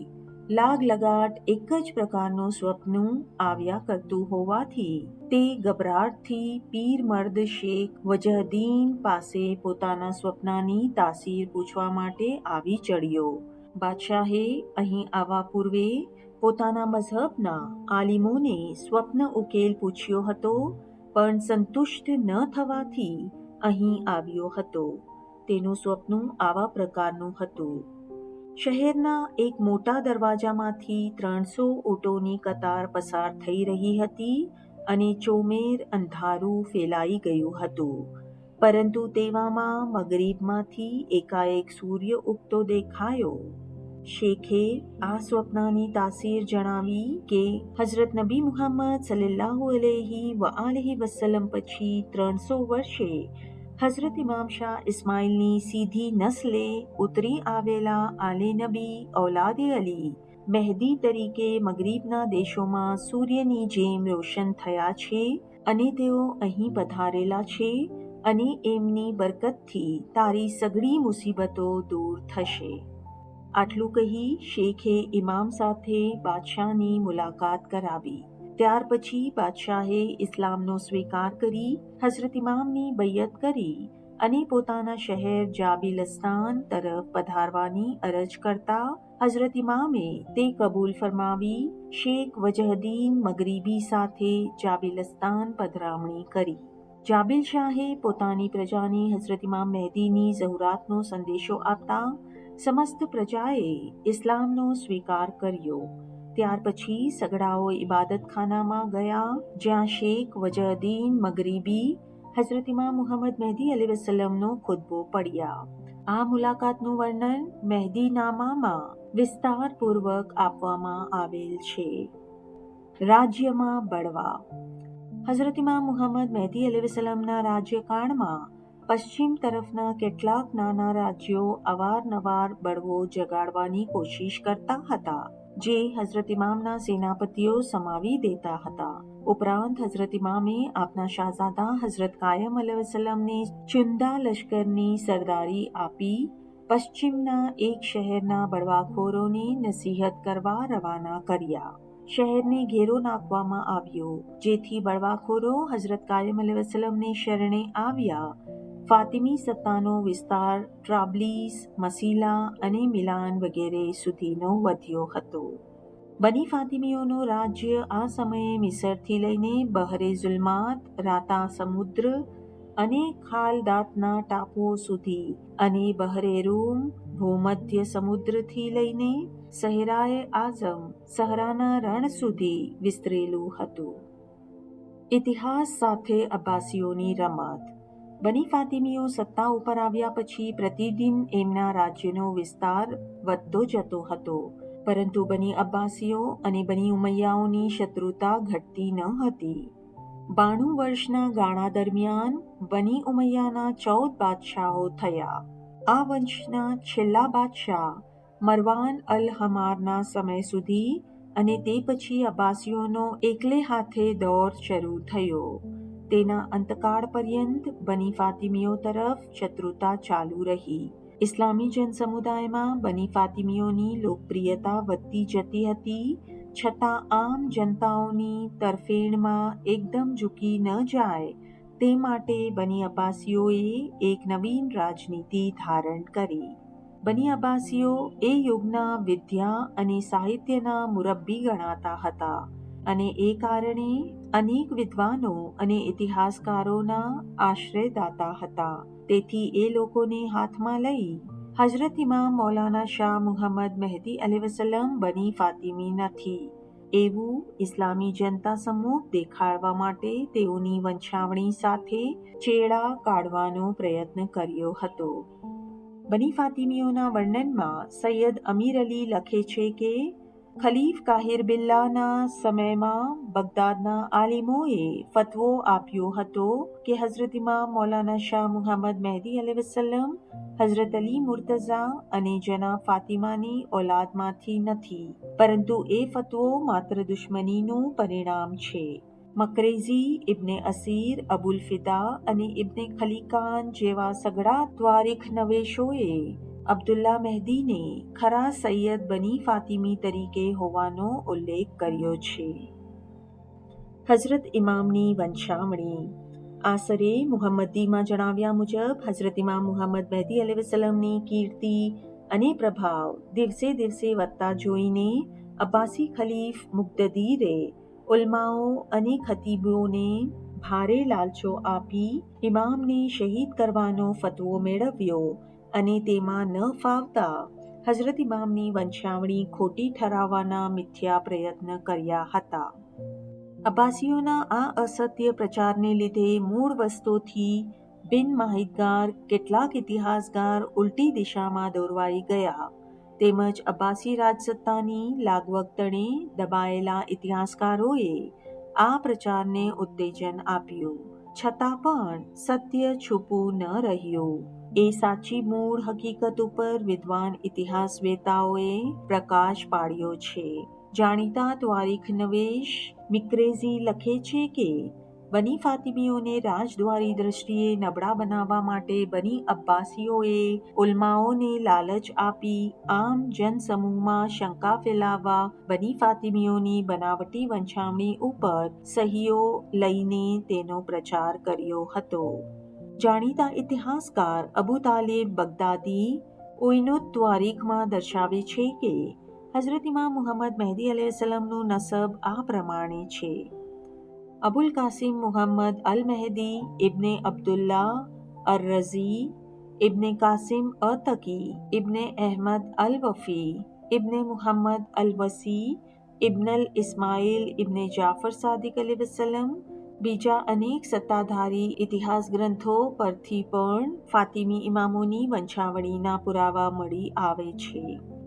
A: લાગલગાટ એક જ પ્રકારનું સ્વપ્ન આવ્યા કરતું હોવાથી તે ગભરાટથી પીર મર્દ શેખ વજહદીન પાસે પોતાના સ્વપ્નની તાસીર પૂછવા માટે આવી ચડ્યો. બાદશાહે અહીં આવવા પૂર્વે પોતાના મઝહબના આલિમોને સ્વપ્ન ઉકેલ પૂછ્યો હતો, પણ સંતુષ્ટ ન થવાથી અહીં આવ્યો હતો. તેનું સ્વપ્ન આવા પ્રકારનું હતું. શહેરના એક મોટા દરવાજામાંથી 300 ઊંટોની કતાર પસાર થઈ રહી હતી અને ચોમેર અંધારું ફેલાઈ ગયું હતું. પરંતુ તેવામાં મગરીબમાંથી એકાએક સૂર્ય ઉગતો દેખાયો. શેખે આ સ્વપ્નની તાસીર જણાવી કે હઝરત નબી મુહમ્મદ સલ્લલ્લાહુ અલૈહિ વઆલિહિ વસલ્લમ પછી 300 વર્ષે હઝરત ઇમામ શાહ ઇસ્માઇલની સીધી નસ્લે ઉતરી આવેલા આલે નબી ઔલાદે અલી મહેદી તરીકે મગરીબના દેશોમાં સૂર્યની જેમ રોશન થયા છે અને તેઓ અહીં પધારેલા છે અને એમની બરકતથી તારી સઘળી મુસીબતો દૂર થશે. આટલું કહી શેખે ઇમામ સાથે બાદશાહની મુલાકાત કરાવી. ત્યાર પછી બાદશાહે ઇસ્લામનો સ્વીકાર કરી હઝરત ઇમામની બૈયત કરી અને પોતાના શહેર જાબિલસ્તાન તરફ પધારવાની અરજ કરતા હઝરત ઇમામે તે કબૂલ ફરમાવી શેખ વજહદીન મગરીબી સાથે જાબિલસ્તાન પધરામણી કરી. જાબિલ શાહે પોતાની પ્રજાને હઝરત ઇમામ મહેદીની ઝહુરાતનો સંદેશો આપતા સમસ્ત પ્રજાએ ઇસ્લામનો સ્વીકાર કર્યો. ત્યાર પછી સગડાઓ ઇબાદતખાનામાં ગયા, જ્યાં શેખ વજહદીન મગરીબી હઝરત ઇમામ મુહમ્મદ મહેદી અલૈહિસ્સલામનો ખુતબો પડ્યા. આ મુલાકાતનું વર્ણન મહેદીનામામાં વિસ્તારપૂર્વક આપવામાં આવેલ છે. રાજ્યમાં બળવા. હઝરત ઇમામ મુહમ્મદ મહેદી અલૈહિસ્સલામના રાજ્યકાળમાં પશ્ચિમ તરફના કેટલાક નાના રાજ્યો અવારનવાર બળવો જગાડવાની કોશિશ કરતા હતા, જે હઝરત ઇમામના સેનાપતિઓ સમાવી દેતા હતા. ઉપરાંત હઝરત ઇમામે આપના શાહઝાદા હઝરત કાયમ અલૈહિસ્સલામને ચુંદા લશ્કરની સરદારી આપી પશ્ચિમના એક શહેરના બળવાખોરોને નસીહત કરવા રવાના કર્યા. શહેરને ઘેરો નાખવામાં આવ્યો, જેથી બળવાખોરો હઝરત કાયમ અલૈહિસ્સલામને શરણે આવ્યા. ફાતિમી સત્તાનો વિસ્તાર ટ્રાબ્લિસ, મસીલા અને મિલાન વગેરે સુધીનો વધ્યો હતો. બની ફાતિમીઓનું રાજ્ય આ સમયે મિસરથી લઈને બહરે ઝુલ્માત, રાતા સમુદ્ર અને ખાલદાતના ટાપુઓ સુધી અને બહરે રૂમ, ભૂમધ્ય સમુદ્રથી લઈને સહેરાએ આઝમ, સહરાના રણ સુધી વિસ્તરેલું હતું. ઇતિહાસ સાથે અબ્બાસીઓની રમત. બની ફાતિમીઓ સત્તા ઉપર આવ્યા પછી પ્રતિદિન એમના રાજ્યનો વિસ્તાર વધતો જતો હતો, પરંતુ બની અબ્બાસીઓ અને બની ઉમૈયાઓની શત્રુતા ઘટતી ન હતી. 92 વર્ષના ગાળા દરમિયાન બની ઉમૈયાના 14 બાદશાહો થયા. આ વંશના છેલ્લા બાદશાહ મરવાન અલ હમારના સમય સુધી અને તે પછી અબ્બાસીઓનો એકલે હાથે દૌર શરૂ થયો. તેના અંતકાળ પર્યંત બની ફાતિમીઓ તરફ શત્રુતા ચાલુ રહી. ઇસ્લામી જનસમુદાયમાં બની ફાતિમીઓની લોકપ્રિયતા વધતી જતી હતી, છતાં આમ જનતાઓની તરફેણમાં એકદમ ઝૂકી ન જાય તે માટે બની અબ્બાસીઓએ એક નવીન રાજનીતિ ધારણ કરી. બની અબ્બાસીઓ એ યુગના વિદ્યા અને સાહિત્યના મુરબ્બી ગણાતા હતા અને એ કારણે અનેક વિદ્વાનો અને ઇતિહાસકારોના આશ્રયદાતા હતા. તેથી એ લોકોને હાથમાં લઈ હઝરત ઇમામ મૌલાના શાહ મુહમ્મદ મહેદી અલૈહિસ્સલામ બની ફાતિમી નથી એવું ઇસ્લામી જનતા સમ્મુખ દેખાડવા માટે તેઓની વંશાવણી સાથે ચેડા કાઢવાનો પ્રયત્ન કર્યો હતો. બની ફાતિમીઓના વર્ણનમાં સૈયદ અમીર અલી લખે છે કે ખલીફ કાહિર બિલ્લાના સમયમાં બગદાદના આલિમોએ ફતવો આપ્યો હતો કે હઝરત ઇમામ મૌલાના શાહ મુહમ્મદ મહેદી અલૈહિસ્સલામ હઝરત અલી મુર્તઝા અને જનાબ ફાતિમાની ઔલાદમાંથી નથી, પરંતુ એ ફતવો માત્ર દુશ્મનીનું પરિણામ છે. મકરેઝી, ઇબ્ને અસીર, અબુલ ફિદા અને ઇબ્ને ખલીકાન જેવા સઘળા ત્વારીખ નવેશોએ અબ્દુલ્લા મહેદીને ખરા સૈયદ બની ફાતિમી તરીકે હોવાનો ઉલ્લેખ કર્યો છે. હઝરત ઇમામની વંશાવણી. આસરે મુહમ્મદીમાં જણાવ્યા મુજબ હઝરત ઇમામ મુહમ્મદ મહેદી અલૈહિસ્સલામની કીર્તિ અને પ્રભાવ દિવસે દિવસે વધતા જોઈને અબ્બાસી ખલીફ મુક્તદીરે ઉલમાઓ અને ખતીબોને ભારે લાલચો આપી ઇમામને શહીદ કરવાનો ફતવો મેળવ્યો અને તેમાં ન ફાવતા હઝરત ઇમામની વંશાવણી ખોટી ઠરાવવાના મિથ્યા પ્રયત્ન કર્યા હતા. અબ્બાસીઓના આ અસત્ય પ્રચારને લીધે મૂળ વસ્તુથી બિનમાહિતગાર કેટલાક ઇતિહાસગાર ઉલટી દિશામાં દોરવાઈ ગયા, તેમજ અબ્બાસી રાજસત્તાની લાગવગ તળે દબાયેલા ઇતિહાસકારોએ આ પ્રચારને ઉત્તેજન આપ્યું. છતાં પણ સત્ય છૂપું ન રહ્યું. એ સાચી મૂળ હકીકત ઉપર વિદ્વાન ઇતિહાસવેતાઓએ પ્રકાશ પાડ્યો છે. જાણીતા ત્વારીખ નવેશ મિક્રેઝી લખે છે કે બની ફાતિમીઓને રાજદ્વારી દ્રષ્ટિએ નબળા બનાવવા માટે બની અબ્બાસીઓએ ઉલમાઓને લાલચ આપી આમ જનસમૂહમાં શંકા ફેલાવવા બની ફાતિમીઓની બનાવટી વંશાવણી ઉપર સહીઓ લઈને તેનો પ્રચાર કર્યો હતો. જાણીતા ઇતિહાસકાર અબુ તાલિબ બગદાદી ઉઈનુત ત્વારીખમાં દર્શાવે છે કે હઝરત ઇમામ મુહમ્મદ મહેદી અલૈહિસ્સલામનું નસબ આ પ્રમાણે છે. અબુલ કાસિમ મુહમ્મદ અલ મહેદી ઇબ્ને અબ્દુલ્લા અર રઝી ઇબ્ને કાસિમ અતકી ઇબ્ને અહેમદ અલ વફી ઇબ્ને મુહમ્મદ અલ વસી ઇબ્નલ ઇસ્માઇલ ઇબ્ને જાફર સાદિક અલૈહિસ્સલામ. બીજા અનેક સત્તાધારી ઇતિહાસ ગ્રંથો પરથી પણ ફાતિમી ઇમામોની વંશાવળીના પુરાવા મળી આવે છે.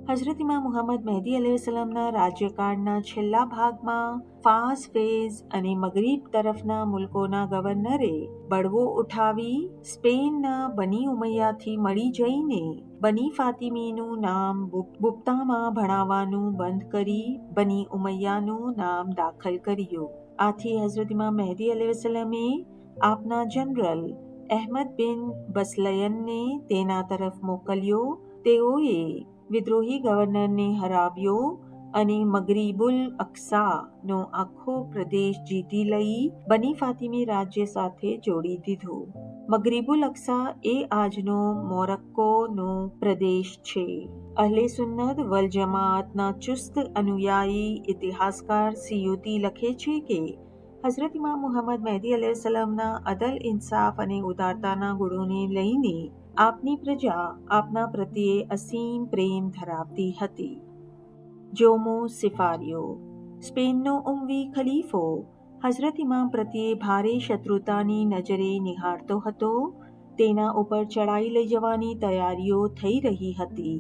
A: હઝરત ઇમામ મુહમ્મદ મહેદી અલૈહિસ્સલામના રાજ્યકાળના છેલ્લા ભાગમાં ફાસ, ફેઝ અને મગરીબ તરફના મુલ્કોના ગવર્નરે બળવો ઉઠાવી સ્પેનના બની ઉમૈયાથી મળી જઈને બની ફાતિમીનું નામ બુક્તામાં ભણાવવાનું બંધ કરી બની ઉમૈયાનું નામ દાખલ કર્યું. આથી હઝરત ઇમામ મહેદી અલૈહિસ્સલામે આપના જનરલ અહેમદ બિન બસલયનને તેના તરફ મોકલ્યો. તેઓએ વિદ્રોહી ગવર્નરને હરાવ્યો અને મગરીબુલ અક્સાનો આખો પ્રદેશ જીતી લઈ બની ફાતિમી રાજ્ય સાથે જોડી દીધું. મગરીબુલ અક્સા એ આજનો મોરક્કોનો પ્રદેશ છે. અહલે સુન્નત વલ જમાઅતના ચુસ્ત અનુયાયી ઇતિહાસકાર સિયુતી લખે છે કે હઝરત ઇમામ મુહમ્મદ મહેદી અલૈહિસ્સલામના અદલ, ઇન્સાફ અને ઉદારતાના ગુણોને લઈને આપની પ્રજા આપના પ્રત્યે અસીમ પ્રેમ ધરાવતી હતી. જોમો સિફારિયો. સ્પેનનો ઉમ્વી ખલીફો હઝરત ઇમામ પ્રત્યે ભારે શત્રુતાની નજરે નિહાળતો હતો. તેના ઉપર ચડાઈ લઈ જવાની તૈયારીઓ થઈ રહી હતી.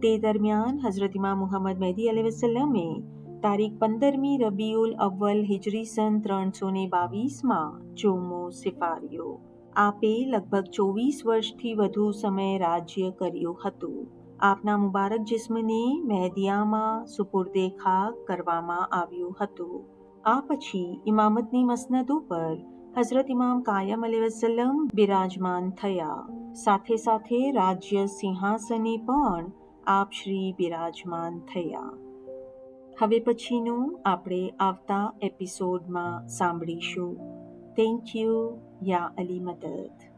A: તે દરમિયાન હઝરત ઇમામ મુહમ્મદ મહેદી અલૈહિસ્સલામે તારીખ 15મી રબીઉલ અવ્વલ હિજરી સન 322માં જોમો સિફારિયો. આપે લગભગ 24 વર્ષથી વધુ સમય રાજ્ય કર્યું હતું. આપના મુબારક જિસ્મને મહેદિયામાં સુપુર્દે ખાક કરવામાં આવ્યું હતું. આ પછી ઇમામતની મસનદ ઉપર હઝરત ઇમામ કાયમ અલૈહિસ્સલામ બિરાજમાન થયા. સાથે સાથે રાજ્ય સિંહાસને પણ આપ શ્રી બિરાજમાન થયા. હવે પછીનું આપણે આવતા એપિસોડમાં સાંભળીશું. Thank you. યા અલી મદદ.